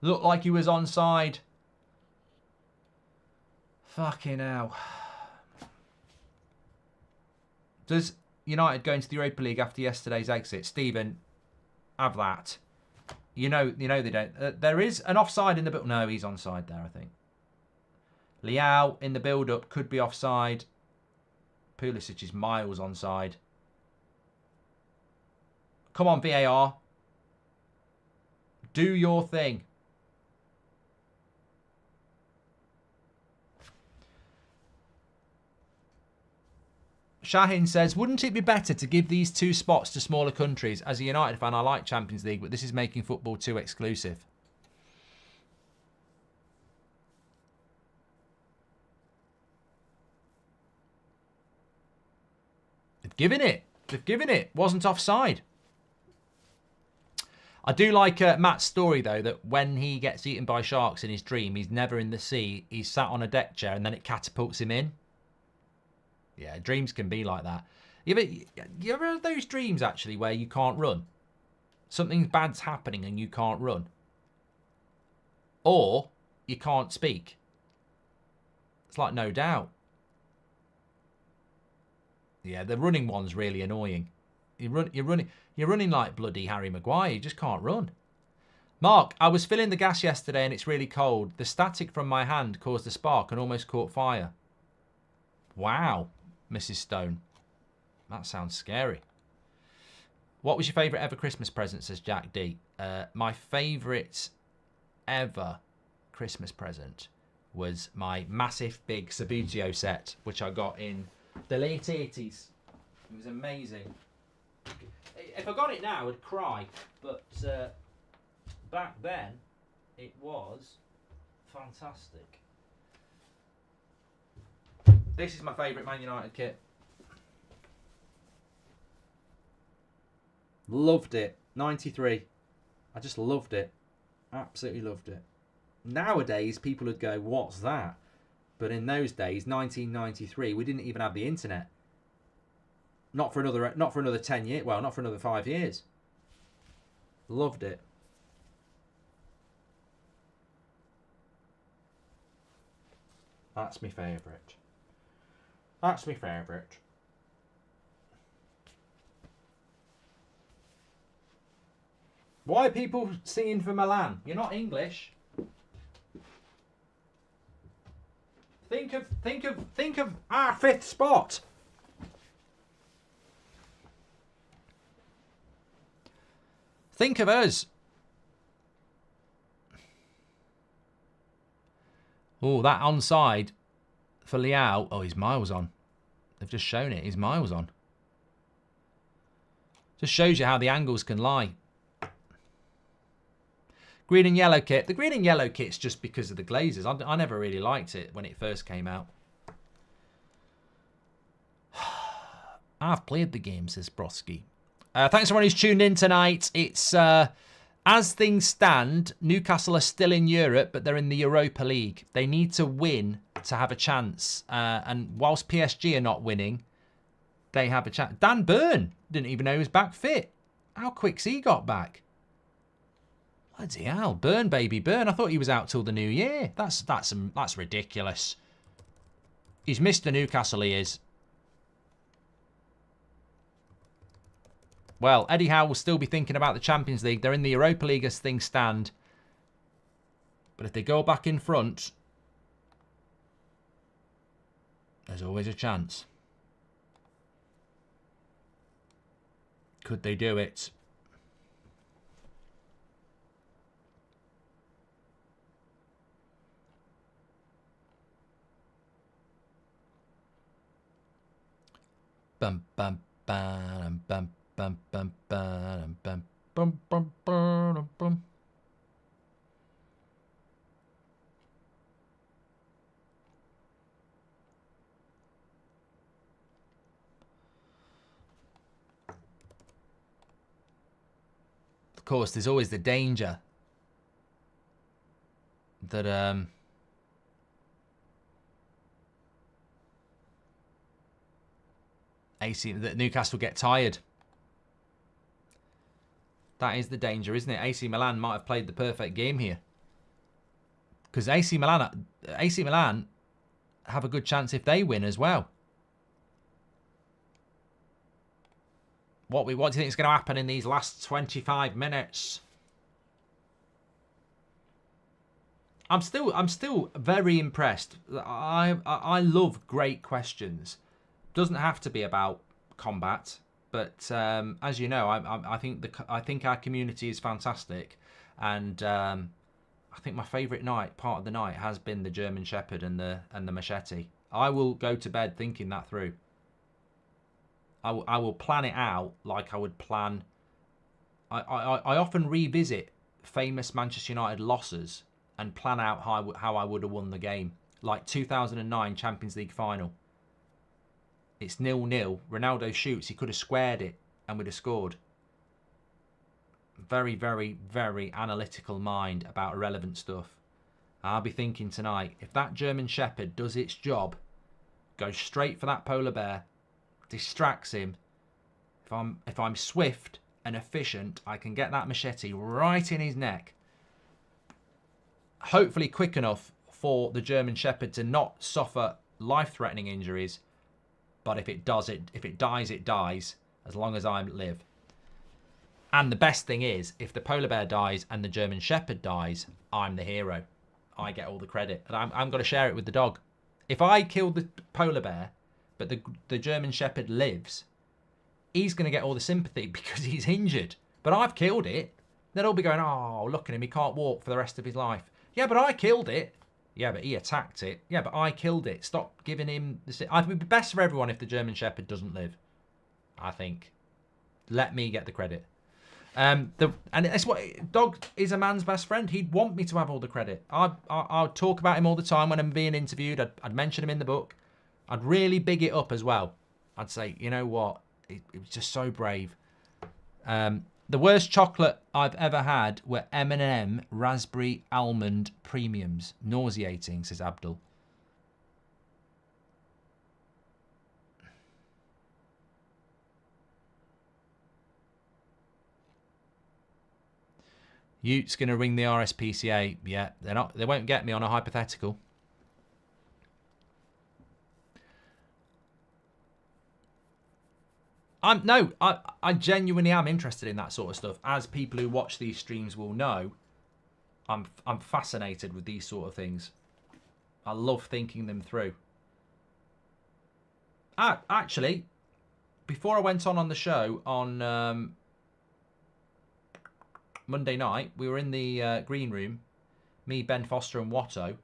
Looked like he was onside. Fucking hell. Does United go into the Europa League after yesterday's exit? Stephen, have that. They don't. There is an offside in the... No, he's onside there, I think. Liao in the build-up could be offside. Pulisic is miles onside. Come on, VAR. Do your thing. Shahin says, wouldn't it be better to give these 2 spots to smaller countries? As a United fan, I like Champions League, but this is making football too exclusive. They've given it. They've given it. Wasn't offside. I do like Matt's story, though, that when he gets eaten by sharks in his dream, he's never in the sea. He's sat on a deck chair and then it catapults him in. Yeah, dreams can be like that. You ever have those dreams, actually, where you can't run? Something bad's happening and you can't run. Or you can't speak. It's like No Doubt. Yeah, the running one's really annoying. You're running like bloody Harry Maguire. You just can't run. Mark, I was filling the gas yesterday and it's really cold. The static from my hand caused a spark and almost caught fire. Wow, Mrs. Stone. That sounds scary. What was your favourite ever Christmas present, says Jack D? My favourite ever Christmas present was my massive big Sabutio set, which I got in the late 80s. It was amazing. If I got it now, I'd cry. But back then, it was fantastic. This is my favourite Man United kit. Loved it. 93. I just loved it. Absolutely loved it. Nowadays, people would go, what's that? But in those days, 1993, we didn't even have the internet. Not for another 10 years. Well, not for another 5 years. Loved it. That's my favourite. That's my favourite. Why are people singing for Milan? You're not English. Think of our 5th spot. Think of us. Oh, that onside for Liao. Oh, he's miles on. They've just shown it. He's miles on. Just shows you how the angles can lie. Green and yellow kit. The green and yellow kit's just because of the glazes. I never really liked it when it first came out. I've played the game, says Brodsky. Thanks everyone who's tuned in tonight. It's, as things stand, Newcastle are still in Europe, but they're in the Europa League. They need to win to have a chance. And whilst PSG are not winning, they have a chance. Dan Burn didn't even know he was back fit. How quick's he got back? Bloody hell, Burn, baby, Burn. I thought he was out till the new year. That's ridiculous. He's Mr. Newcastle, he is. Well, Eddie Howe will still be thinking about the Champions League. They're in the Europa League as things stand. But if they go back in front, there's always a chance. Could they do it? Bum bum bum bum bum bum bum bum bum bum bum bum. Of course, there's always the danger that that Newcastle get tired. That is the danger, isn't it? AC Milan might have played the perfect game here. Because AC Milan have a good chance if they win as well. What do you think is going to happen in these last 25 minutes? I'm still very impressed. I love great questions. Doesn't have to be about combat, but as you know, I think our community is fantastic, and I think my favourite part of the night has been the German Shepherd and the machete. I will go to bed thinking that through. I will plan it out like I would plan. I often revisit famous Manchester United losses and plan out how I would have won the game. Like 2009 Champions League final. It's 0-0. Ronaldo shoots. He could have squared it and we'd have scored. Very, very, very analytical mind about irrelevant stuff. I'll be thinking tonight, if that German Shepherd does its job, goes straight for that polar bear, distracts him, if I'm swift and efficient, I can get that machete right in his neck. Hopefully quick enough for the German Shepherd to not suffer life-threatening injuries. But if it dies, it dies, as long as I live. And the best thing is, if the polar bear dies and the German Shepherd dies, I'm the hero. I get all the credit. And I'm going to share it with the dog. If I kill the polar bear, but the German Shepherd lives, he's going to get all the sympathy because he's injured. But I've killed it. They'll all be going, oh, look at him. He can't walk for the rest of his life. Yeah, but I killed it. Yeah, but he attacked it. Yeah, but I killed it. Stop giving him the... It would be best for everyone if the German Shepherd doesn't live. I think. Let me get the credit. And that's what... Dog is a man's best friend. He'd want me to have all the credit. I'd talk about him all the time when I'm being interviewed. I'd mention him in the book. I'd really big it up as well. I'd say, you know what? It was just so brave. The worst chocolate I've ever had were M&M Raspberry Almond Premiums. Nauseating, says Abdul. Ute's going to ring the RSPCA. Yeah, they won't get me on a hypothetical. I genuinely am interested in that sort of stuff. As people who watch these streams will know, I'm fascinated with these sort of things. I love thinking them through. Actually, before I went on the show on Monday night, we were in the green room, me, Ben Foster and Watto,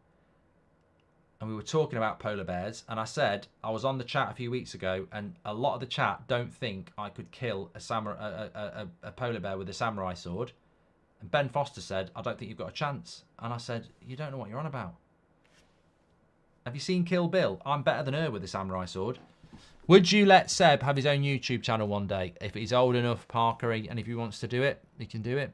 and we were talking about polar bears, and I said I was on the chat a few weeks ago, and a lot of the chat don't think I could kill a polar bear with a samurai sword. And Ben Foster said, I don't think you've got a chance. And I said, you don't know what you're on about. Have you seen Kill Bill? I'm better than her with a samurai sword. Would you let Seb have his own YouTube channel one day? If he's old enough, Parker, and if he wants to do it, he can do it.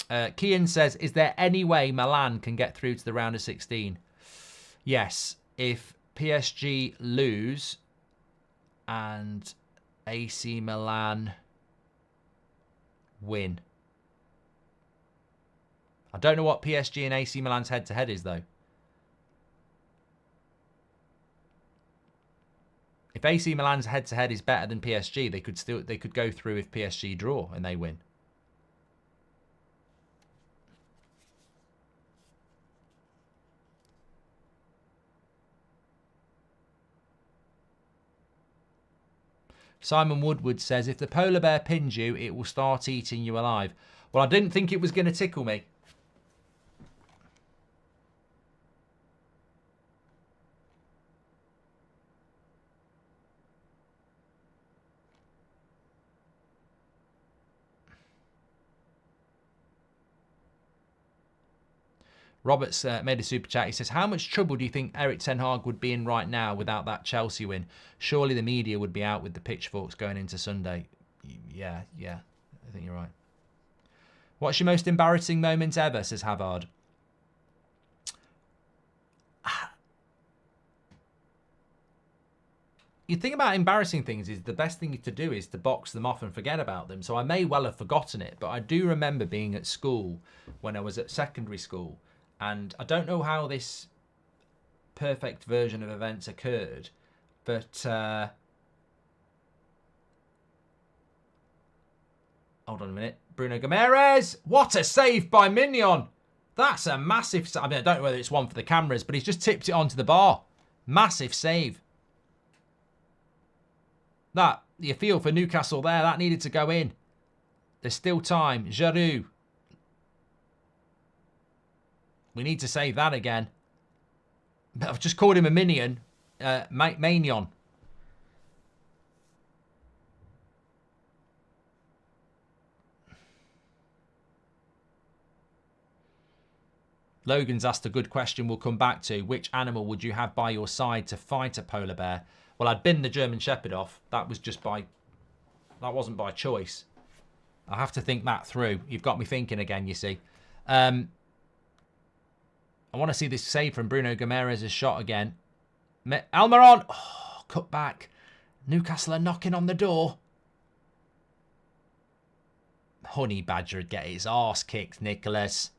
Kian says, is there any way Milan can get through to the round of 16? Yes, if PSG lose and AC Milan win. I don't know what PSG and AC Milan's head-to-head is, though. If AC Milan's head-to-head is better than PSG, they could go through if PSG draw and they win. Simon Woodward says, if the polar bear pins you, it will start eating you alive. Well, I didn't think it was going to tickle me. Robert's made a super chat. He says, how much trouble do you think Erik ten Hag would be in right now without that Chelsea win? Surely the media would be out with the pitchforks going into Sunday. Yeah, I think you're right. What's your most embarrassing moment ever, says Havard. You think about embarrassing things is the best thing to do is to box them off and forget about them. So I may well have forgotten it, but I do remember being at school when I was at secondary school. And I don't know how this perfect version of events occurred, but hold on a minute. Bruno Gomes, what a save by Mignon. That's a massive... I mean, I don't know whether it's one for the cameras, but he's just tipped it onto the bar. Massive save. That, you feel for Newcastle there, that needed to go in. There's still time. Giroud. We need to save that again. I've just called him a minion. Magnon. Logan's asked a good question we'll come back to. Which animal would you have by your side to fight a polar bear? Well, I'd bin the German Shepherd off. That wasn't by choice. I have to think that through. You've got me thinking again, you see. I want to see this save from Bruno Guimaraes' shot again. Almiron! Oh, cut back. Newcastle are knocking on the door. Honey Badger would get his arse kicked, Nicholas.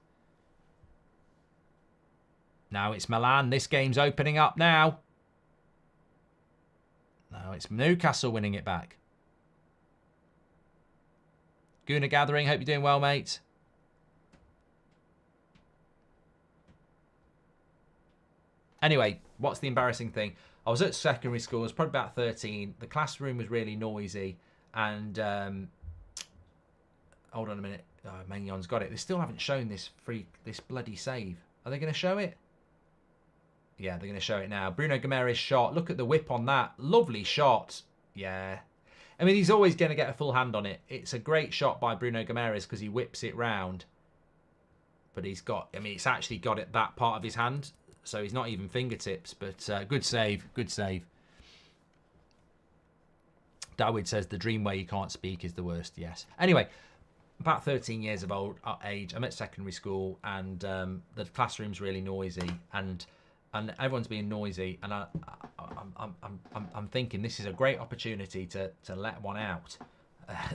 Now it's Milan. This game's opening up now. No, it's Newcastle winning it back. Guna Gathering, hope you're doing well, mate. Anyway, what's the embarrassing thing? I was at secondary school. I was probably about 13. The classroom was really noisy. And, hold on a minute. Oh, Magnon's got it. They still haven't shown this bloody save. Are they going to show it? Yeah, they're going to show it now. Bruno Guimaraes' shot. Look at the whip on that. Lovely shot. Yeah. I mean, he's always going to get a full hand on it. It's a great shot by Bruno Guimaraes because he whips it round. But he's got, I mean, it's actually got it that part of his hand. So he's not even fingertips. But good save. Good save. Dawid says the dream where you can't speak is the worst. Yes. Anyway, about 13 years of age. I'm at secondary school and the classroom's really noisy. And everyone's being noisy, and I'm thinking this is a great opportunity to let one out.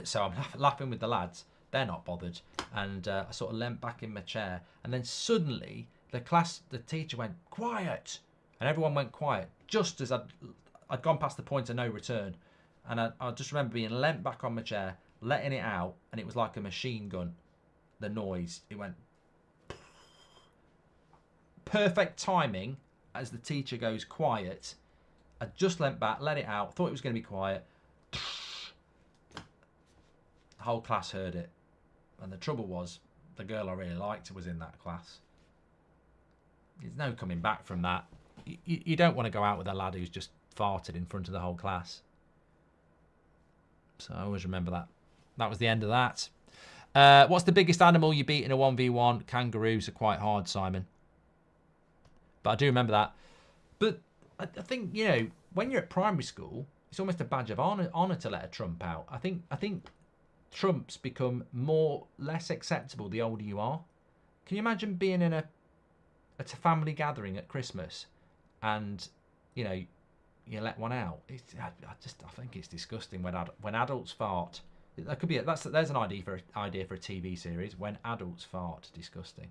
So I'm laughing with the lads. They're not bothered, and I sort of leant back in my chair, and then suddenly the teacher went quiet, and everyone went quiet just as I'd gone past the point of no return, and I just remember being leant back on my chair, letting it out, and it was like a machine gun. The noise, it went. Perfect timing. As the teacher goes quiet, I just leant back, let it out, thought it was going to be quiet. The whole class heard it. And the trouble was, the girl I really liked was in that class. There's no coming back from that. You don't want to go out with a lad who's just farted in front of the whole class. So I always remember that. That was the end of that. What's the biggest animal you beat in a 1v1? Kangaroos are quite hard, Simon. But I do remember that. But I think, you know, when you're at primary school, it's almost a badge of honour to let a trump out. I think trumps become less acceptable the older you are. Can you imagine being in a family gathering at Christmas and, you know, you let one out? I think it's disgusting when adults fart. That could be there's an idea for a TV series. When adults fart, disgusting.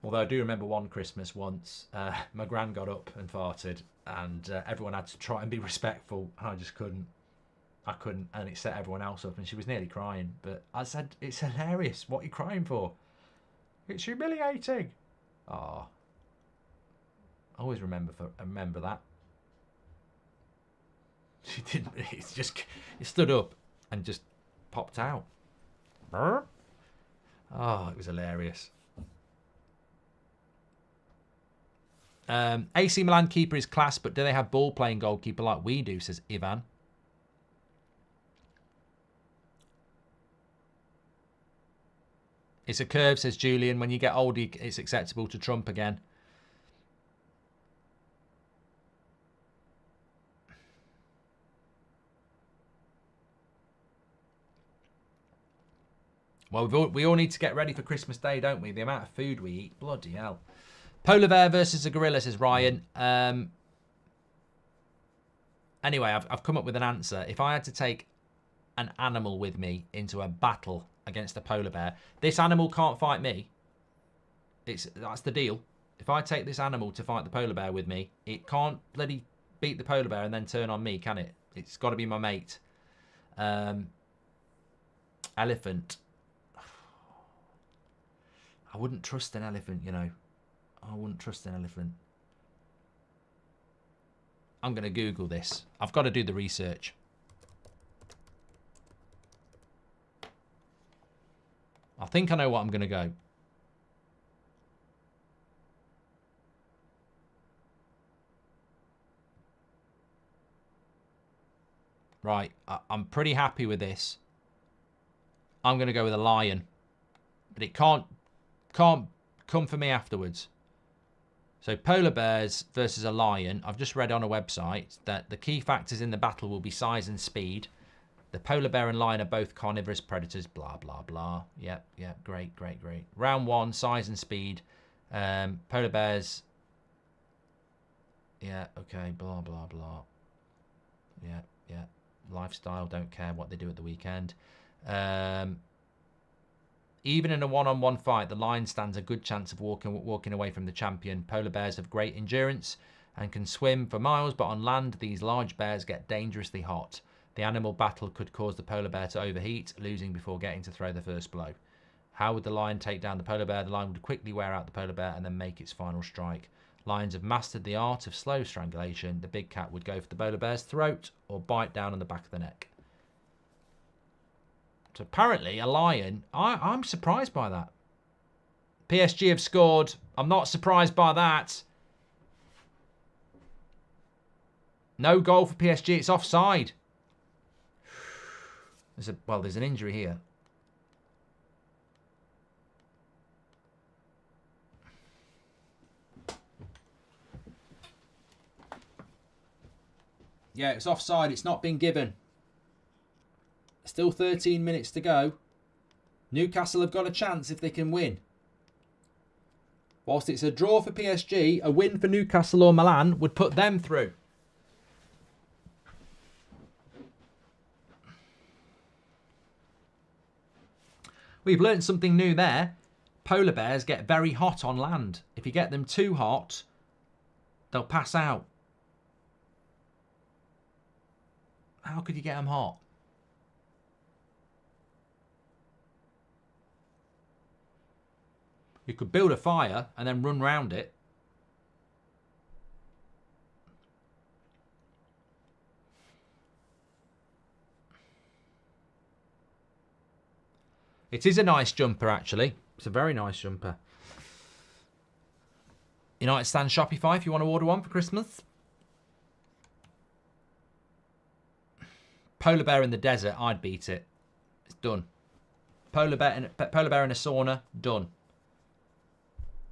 Although I do remember one Christmas once, my gran got up and farted, and everyone had to try and be respectful, and I just couldn't. I couldn't, and it set everyone else up, and she was nearly crying. But I said, "It's hilarious. What are you crying for? It's humiliating." Ah, I always remember that. She didn't. It stood up and just popped out. Oh, it was hilarious. AC Milan keeper is class, but do they have ball playing goalkeeper like we do, says Ivan. It's a curve, says Julian. When you get older, it's acceptable to trump again. Well, we all need to get ready for Christmas Day, don't we? The amount of food we eat. Bloody hell. Polar bear versus a gorilla, says Ryan. Anyway, I've come up with an answer. If I had to take an animal with me into a battle against a polar bear, this animal can't fight me. That's the deal. If I take this animal to fight the polar bear with me, it can't bloody beat the polar bear and then turn on me, can it? It's got to be my mate. Elephant. I wouldn't trust an elephant, you know. I wouldn't trust an elephant. I'm going to Google this. I've got to do the research. I think I know what I'm going to go. Right, I'm pretty happy with this. I'm going to go with a lion. But it can't come for me afterwards. So polar bears versus a lion. I've just read on a website that the key factors in the battle will be size and speed. The polar bear and lion are both carnivorous predators. Blah, blah, blah. Yep, great. Round 1, size and speed. Polar bears. Yeah, okay, blah, blah, blah. Yeah. Lifestyle, don't care what they do at the weekend. Even in a one-on-one fight, the lion stands a good chance of walking away from the champion. Polar bears have great endurance and can swim for miles, but on land, these large bears get dangerously hot. The animal battle could cause the polar bear to overheat, losing before getting to throw the first blow. How would the lion take down the polar bear? The lion would quickly wear out the polar bear and then make its final strike. Lions have mastered the art of slow strangulation. The big cat would go for the polar bear's throat or bite down on the back of the neck. So apparently a lion, I'm surprised by that. PSG have scored. I'm not surprised by that. No goal for PSG. It's offside. There's an injury here. Yeah, it's offside. It's not been given. Still 13 minutes to go. Newcastle have got a chance if they can win. Whilst it's a draw for PSG, a win for Newcastle or Milan would put them through. We've learned something new there. Polar bears get very hot on land. If you get them too hot, they'll pass out. How could you get them hot? You could build a fire and then run round it. It is a nice jumper, actually. It's a very nice jumper. United Stand Shopify if you want to order one for Christmas. Polar bear in the desert, I'd beat it. It's done. Polar bear in a sauna, done.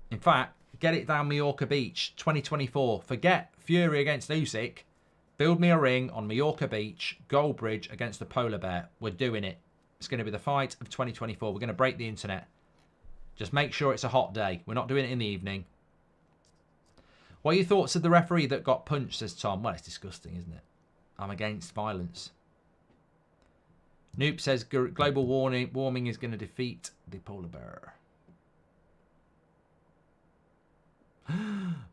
In fact, get it down Mallorca Beach, 2024. Forget Fury against Usyk. Build me a ring on Mallorca Beach, Goldbridge against the polar bear. We're doing it. It's going to be the fight of 2024. We're going to break the internet. Just make sure it's a hot day. We're not doing it in the evening. What are your thoughts of the referee that got punched, says Tom? Well, it's disgusting, isn't it? I'm against violence. Noop says global warming is going to defeat the polar bear.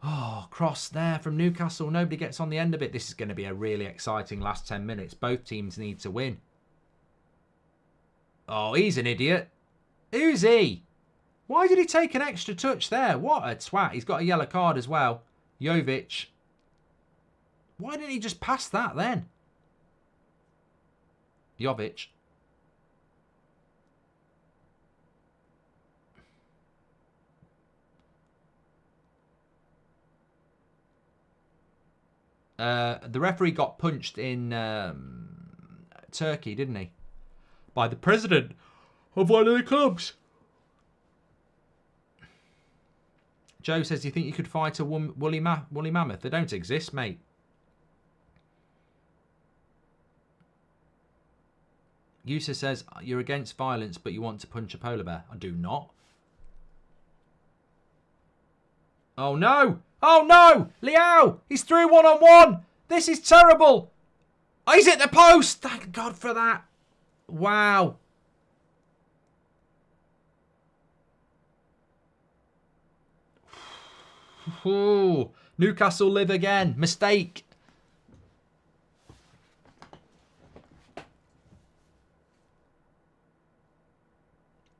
Oh, cross there from Newcastle. Nobody gets on the end of it. This is going to be a really exciting last 10 minutes. Both teams need to win. Oh, he's an idiot. Who's he? Why did he take an extra touch there? What a twat. He's got a yellow card as well. Jovic. Why didn't he just pass that then? Jovic. The referee got punched in Turkey, didn't he? By the president of one of the clubs. Joe says, do you think you could fight a woolly mammoth? They don't exist, mate. Yusa says, you're against violence, but you want to punch a polar bear. I do not. Oh, no. Oh, no. Liao. He's through one-on-one. This is terrible. Oh, he's at the post. Thank God for that. Wow. Ooh. Newcastle live again. Mistake.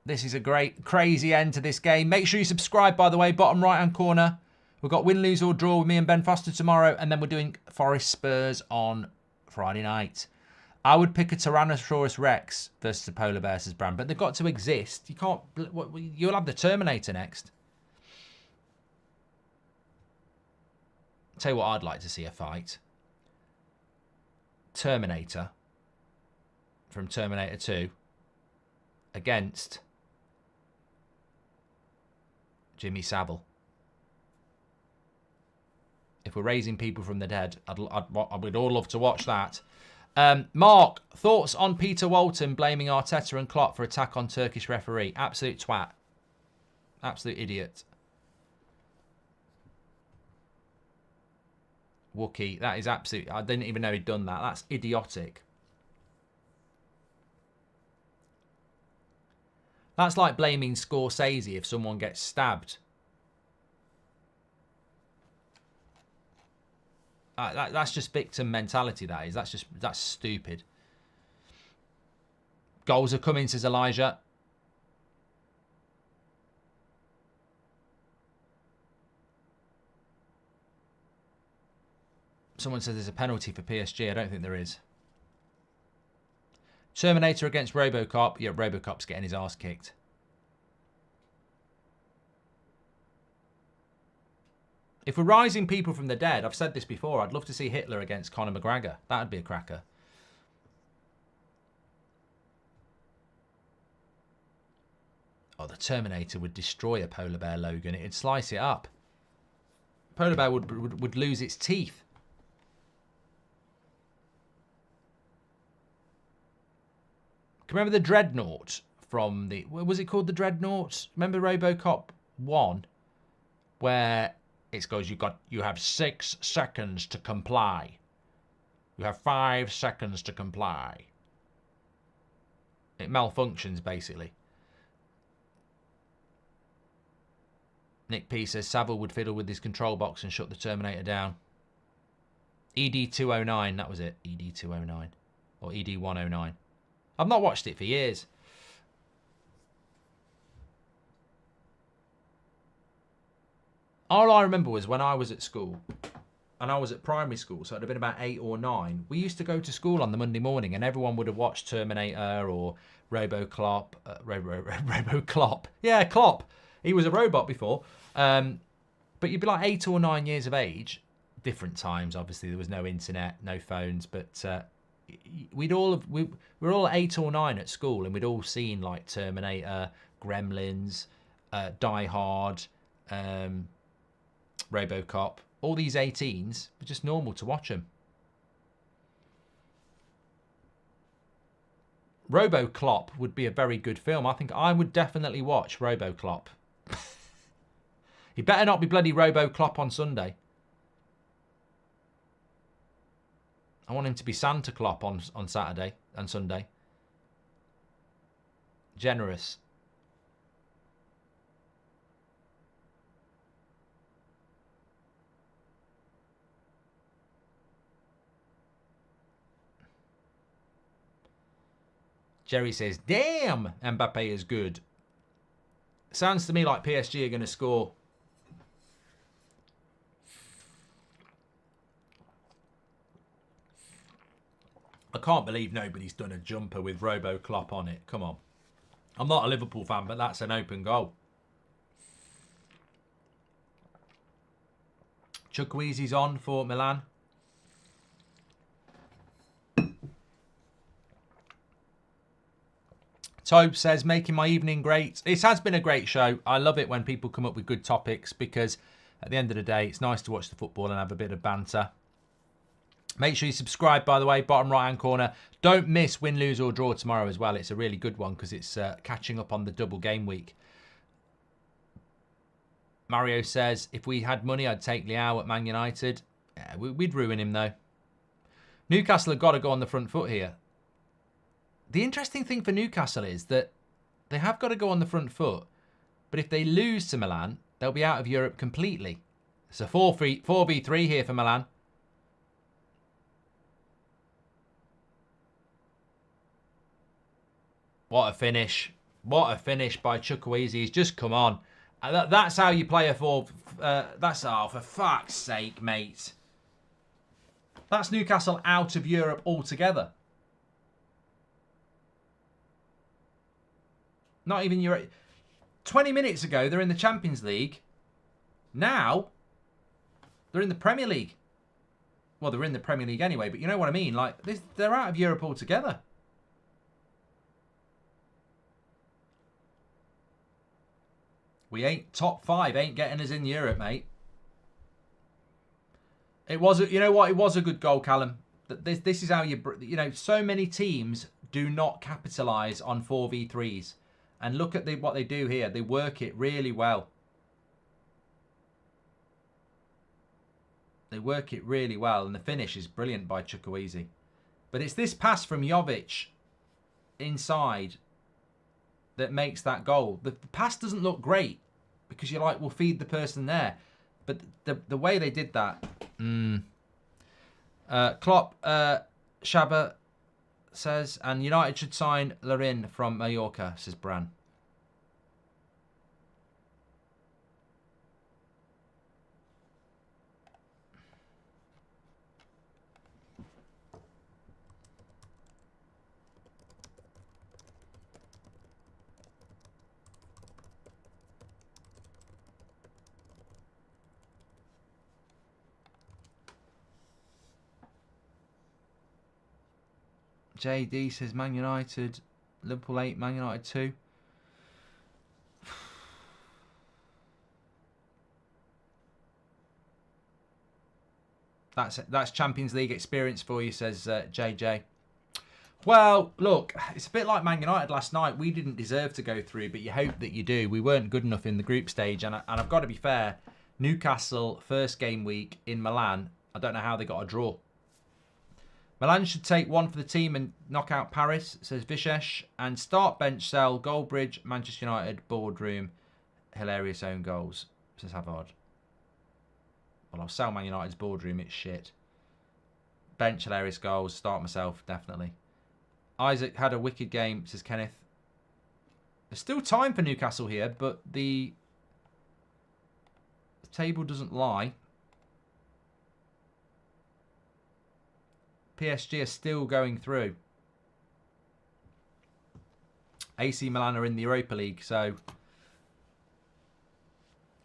This is a great, crazy end to this game. Make sure you subscribe, by the way, bottom right-hand corner. We've got win, lose or draw with me and Ben Foster tomorrow. And then we're doing Forest Spurs on Friday night. I would pick a Tyrannosaurus Rex versus a polar bear, says Bram. But they've got to exist. You can't... You'll have the Terminator next. Tell you what I'd like to see a fight. Terminator from Terminator 2 against Jimmy Savile. If we're raising people from the dead, we'd all love to watch that. Mark, thoughts on Peter Walton blaming Arteta and Klopp for attack on Turkish referee? Absolute twat. Absolute idiot. Wookie, that is absolute... I didn't even know he'd done that. That's idiotic. That's like blaming Scorsese if someone gets stabbed. That's just victim mentality, that is. That's stupid. Goals are coming, says Elijah. Someone says there's a penalty for PSG. I don't think there is. Terminator against Robocop. Yeah, Robocop's getting his arse kicked. If we're rising people from the dead, I've said this before, I'd love to see Hitler against Conor McGregor. That'd be a cracker. Oh, the Terminator would destroy a polar bear, Logan. It'd slice it up. Polar bear would lose its teeth. Can you remember the Dreadnought from the... Was it called the Dreadnought? Remember Robocop 1? Where it goes, you have 6 seconds to comply. You have 5 seconds to comply. It malfunctions, basically. Nick P says Savile would fiddle with his control box and shut the Terminator down. ED209, that was it. ED209. Or ED109. I've not watched it for years. All I remember was when I was at school, and I was at primary school, so it'd have been about 8 or 9, we used to go to school on the Monday morning and everyone would have watched Terminator or RoboClop. RoboClop. Yeah, Klopp. He was a robot before. But you'd be like 8 or 9 years of age. Different times, obviously. There was no internet, no phones, but we were all 8 or 9 at school and we'd all seen like Terminator, Gremlins, Die Hard, RoboCop. All these 18s were just normal to watch them. RoboClop would be a very good film. I think I would definitely watch RoboClop. He better not be bloody RoboClop on Sunday. I want him to be Santa Clop on Saturday and Sunday. Generous. Jerry says, damn, Mbappe is good. Sounds to me like PSG are going to score. I can't believe nobody's done a jumper with RoboClop on it. Come on. I'm not a Liverpool fan, but that's an open goal. Chukwueze's on for Milan. Tobe says, making my evening great. It has been a great show. I love it when people come up with good topics because at the end of the day, it's nice to watch the football and have a bit of banter. Make sure you subscribe, by the way, bottom right-hand corner. Don't miss win, lose or draw tomorrow as well. It's a really good one because it's catching up on the double game week. Mario says, if we had money, I'd take Leao at Man United. Yeah, we'd ruin him, though. Newcastle have got to go on the front foot here. The interesting thing for Newcastle is that they have got to go on the front foot, but if they lose to Milan, they'll be out of Europe completely. It's a 4v3 here for Milan. What a finish. What a finish by Chukwueze. He's just come on. That's how you play a 4... that's... Oh, for fuck's sake, mate. That's Newcastle out of Europe altogether. Not even Europe. 20 minutes ago, they're in the Champions League. Now, they're in the Premier League. Well, they're in the Premier League anyway, but you know what I mean. Like, they're out of Europe altogether. We ain't top 5. Ain't getting us in Europe, mate. It was, you know what? It was a good goal, Callum. This is how you know, so many teams do not capitalise on 4v3s. And look at what they do here. They work it really well. They work it really well. And the finish is brilliant by Chukwueze. But it's this pass from Jovic inside that makes that goal. The pass doesn't look great because you're like, we'll feed the person there. But the way they did that... Klopp, Shabba says, and United should sign Larin from Mallorca, says Bran. JD says Man United, Liverpool 8, Man United 2. That's Champions League experience for you, says JJ. Well, look, it's a bit like Man United last night. We didn't deserve to go through, but you hope that you do. We weren't good enough in the group stage, and I've got to be fair. Newcastle, first game week in Milan, I don't know how they got a draw. Milan should take one for the team and knock out Paris, says Vishesh. And start bench sell, Goldbridge, Manchester United, boardroom, hilarious own goals, says Havard. Well, I'll sell Man United's boardroom, it's shit. Bench, hilarious goals, start myself, definitely. Isaac had a wicked game, says Kenneth. There's still time for Newcastle here, but the table doesn't lie. PSG are still going through. AC Milan are in the Europa League, so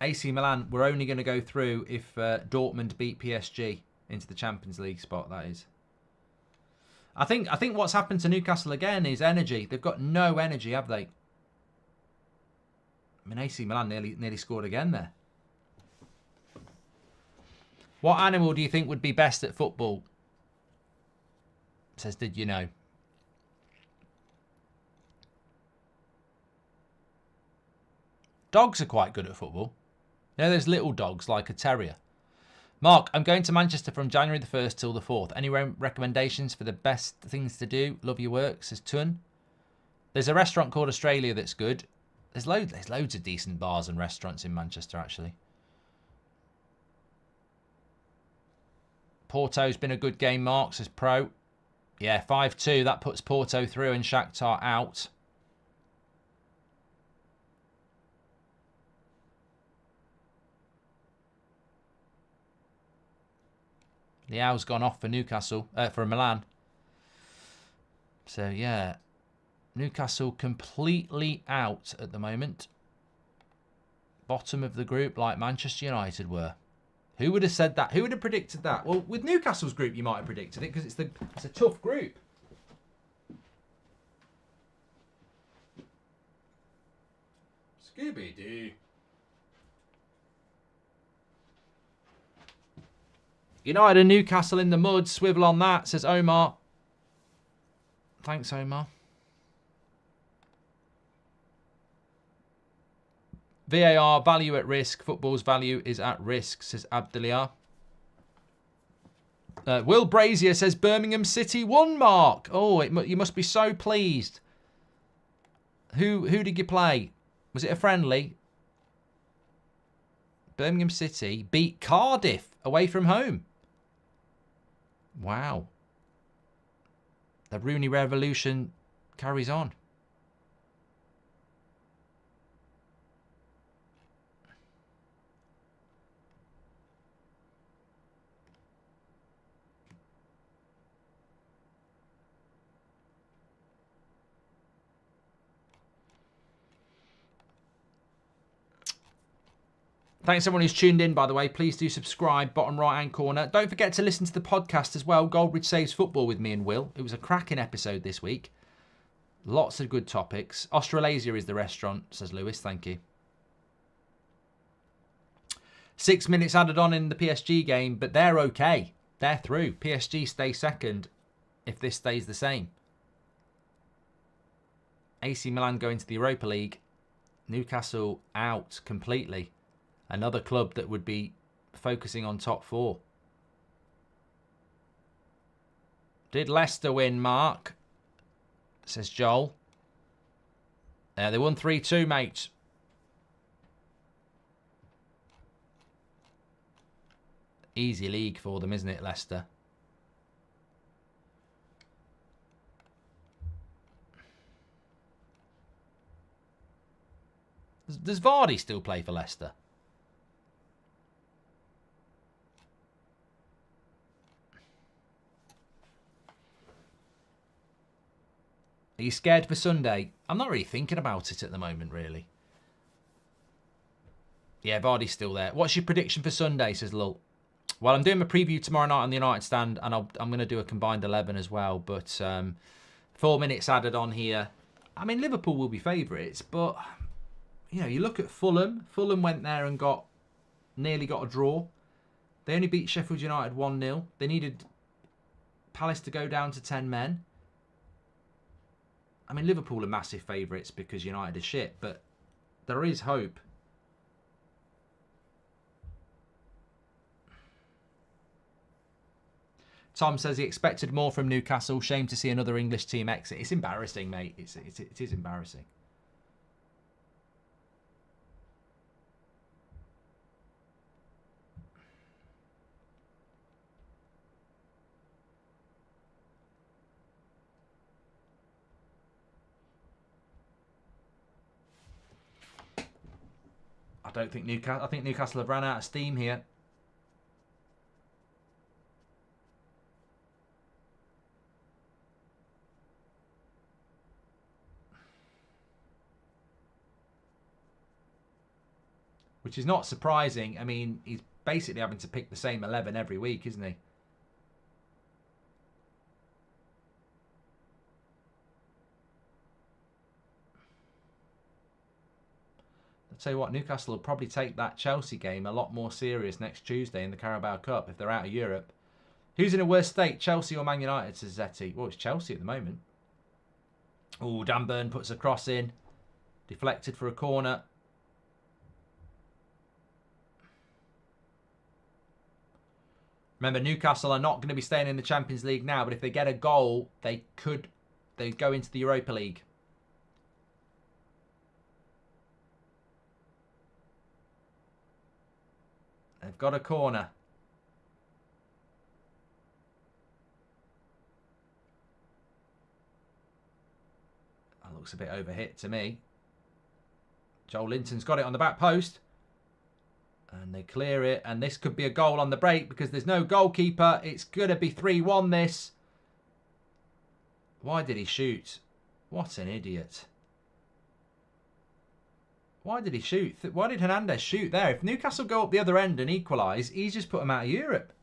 AC Milan, we're only going to go through if Dortmund beat PSG into the Champions League spot, that is. I think what's happened to Newcastle again is energy. They've got no energy, have they? I mean, AC Milan nearly scored again there. What animal do you think would be best at football? Says, did you know? Dogs are quite good at football. You know, there's little dogs like a terrier. Mark, I'm going to Manchester from January the 1st till the 4th. Any recommendations for the best things to do? Love your work, says Tun. There's a restaurant called Australia that's good. There's loads of decent bars and restaurants in Manchester, actually. Porto's been a good game, Mark, says Pro. Yeah, 5-2. That puts Porto through and Shakhtar out. Liao's gone off for Newcastle, for Milan. So, yeah. Newcastle completely out at the moment. Bottom of the group like Manchester United were. Who would have said that? Who would have predicted that? Well, with Newcastle's group, you might have predicted it because it's a tough group. Scooby-Doo. United and Newcastle in the mud. Swivel on that, says Omar. Thanks, Omar. VAR, value at risk. Football's value is at risk, says Abdelia. Will Brazier says Birmingham City won, Mark. Oh, you must be so pleased. Who did you play? Was it a friendly? Birmingham City beat Cardiff away from home. Wow. The Rooney revolution carries on. Thanks everyone who's tuned in, by the way. Please do subscribe, bottom right-hand corner. Don't forget to listen to the podcast as well, Goldbridge Saves Football with me and Will. It was a cracking episode this week. Lots of good topics. Australasia is the restaurant, says Lewis. Thank you. 6 minutes added on in the PSG game, but they're okay. They're through. PSG stay second if this stays the same. AC Milan go into the Europa League. Newcastle out completely. Another club that would be focusing on top 4. Did Leicester win, Mark? Says Joel. They won 3-2, mate. Easy league for them, isn't it, Leicester? Does Vardy still play for Leicester? Are you scared for Sunday? I'm not really thinking about it at the moment, really. Yeah, Vardy's still there. What's your prediction for Sunday, says Lul? Well, I'm doing my preview tomorrow night on the United stand, and I'm going to do a combined 11 as well. But 4 minutes added on here. I mean, Liverpool will be favourites, but you know, you look at Fulham. Fulham went there and nearly got a draw. They only beat Sheffield United 1-0. They needed Palace to go down to 10 men. I mean, Liverpool are massive favourites because United are shit, but there is hope. Tom says he expected more from Newcastle. Shame to see another English team exit. It's embarrassing, mate. It is embarrassing. I think Newcastle have ran out of steam here. Which is not surprising. I mean, he's basically having to pick the same 11 every week, isn't he? I'll tell you what, Newcastle will probably take that Chelsea game a lot more serious next Tuesday in the Carabao Cup if they're out of Europe. Who's in a worse state, Chelsea or Man United, says Zetti? Well, it's Chelsea at the moment. Oh, Dan Burn puts a cross in. Deflected for a corner. Remember, Newcastle are not going to be staying in the Champions League now, but if they get a goal, they go into the Europa League. They've got a corner. That looks a bit overhit to me. Joel Linton's got it on the back post. And they clear it. And this could be a goal on the break because there's no goalkeeper. It's going to be 3-1 this. Why did he shoot? What an idiot. Why did he shoot? Why did Hernandez shoot there? If Newcastle go up the other end and equalise, he's just put them out of Europe.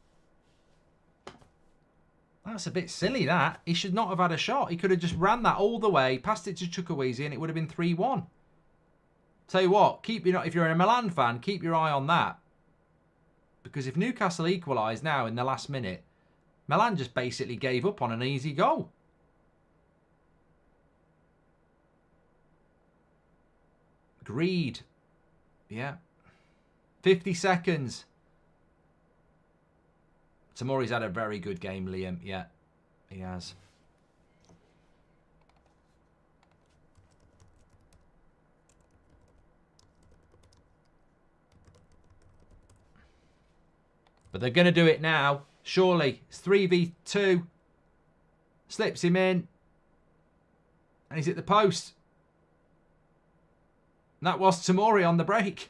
That's a bit silly, that. He should not have had a shot. He could have just ran that all the way, passed it to Chukwueze, and it would have been 3-1. Tell you what, if you're a Milan fan, keep your eye on that. Because if Newcastle equalise now in the last minute, Milan just basically gave up on an easy goal. Greed. Yeah. 50 seconds. Tamori's had a very good game, Liam. Yeah, he has. But they're going to do it now. Surely. It's 3v2. Slips him in. And he's at the post. And that was Tamori on the break.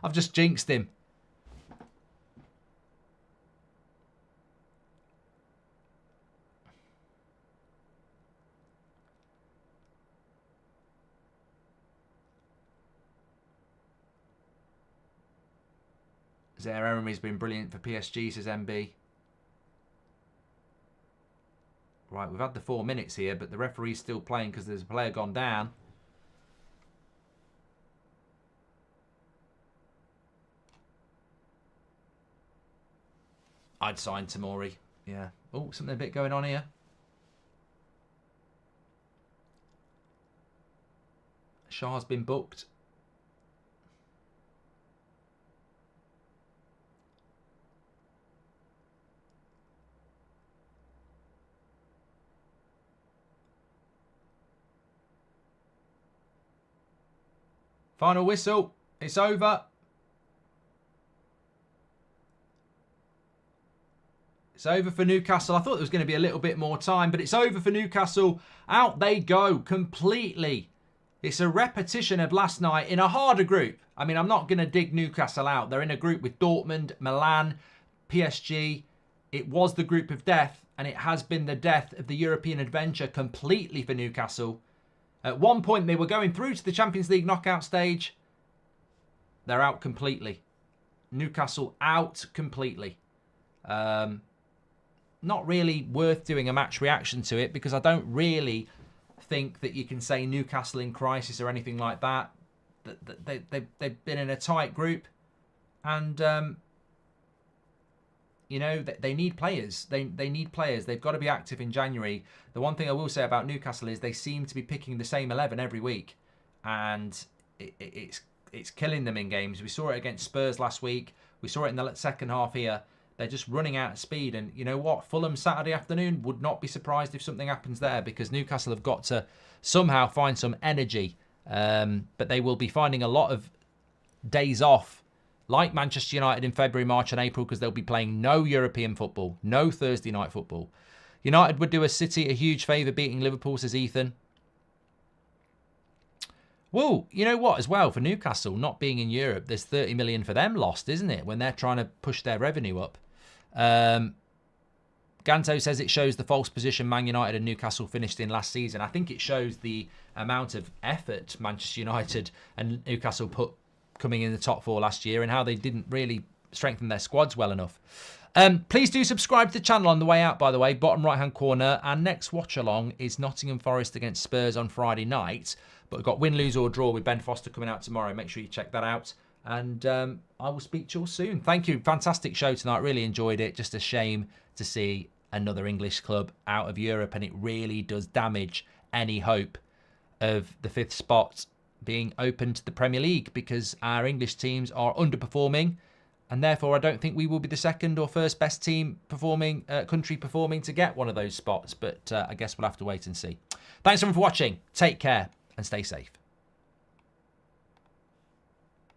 I've just jinxed him. Zaire Emery's been brilliant for PSG, says MB. Right, we've had the 4 minutes here, but the referee's still playing because there's a player gone down. I'd sign Tamori. Yeah. Oh, something a bit going on here. Shah's been booked. Final whistle. It's over. It's over for Newcastle. I thought there was going to be a little bit more time, but it's over for Newcastle. Out they go completely. It's a repetition of last night in a harder group. I mean, I'm not going to dig Newcastle out. They're in a group with Dortmund, Milan, PSG. It was the group of death, and it has been the death of the European adventure completely for Newcastle. At one point, they were going through to the Champions League knockout stage. They're out completely. Newcastle out completely. Not really worth doing a match reaction to it because I don't really think that you can say Newcastle in crisis or anything like that. They've been in a tight group, and you know they need players. They need players. They've got to be active in January. The one thing I will say about Newcastle is they seem to be picking the same 11 every week, and it's killing them in games. We saw it against Spurs last week. We saw it in the second half here. They're just running out of speed. And you know what? Fulham Saturday afternoon, would not be surprised if something happens there because Newcastle have got to somehow find some energy. But they will be finding a lot of days off, like Manchester United in February, March and April, because they'll be playing no European football, no Thursday night football. United would do a City a huge favour beating Liverpool, says Ethan. Well, you know what, as well, for Newcastle not being in Europe, there's 30 million for them lost, isn't it, when they're trying to push their revenue up. Ganto says it shows the false position Man United and Newcastle finished in last season. I think it shows the amount of effort Manchester United and Newcastle put coming in the top four last year and how they didn't really strengthen their squads well enough. Please do subscribe to the channel on the way out, by the way, bottom right-hand corner. Our next watch-along is Nottingham Forest against Spurs on Friday night. But we've got win, lose or draw with Ben Foster coming out tomorrow. Make sure you check that out. And I will speak to you all soon. Thank you. Fantastic show tonight. Really enjoyed it. Just a shame to see another English club out of Europe. And it really does damage any hope of the fifth spot being open to the Premier League because our English teams are underperforming. And therefore, I don't think we will be the second or first best team performing, country performing to get one of those spots. But I guess we'll have to wait and see. Thanks everyone for watching. Take care and stay safe.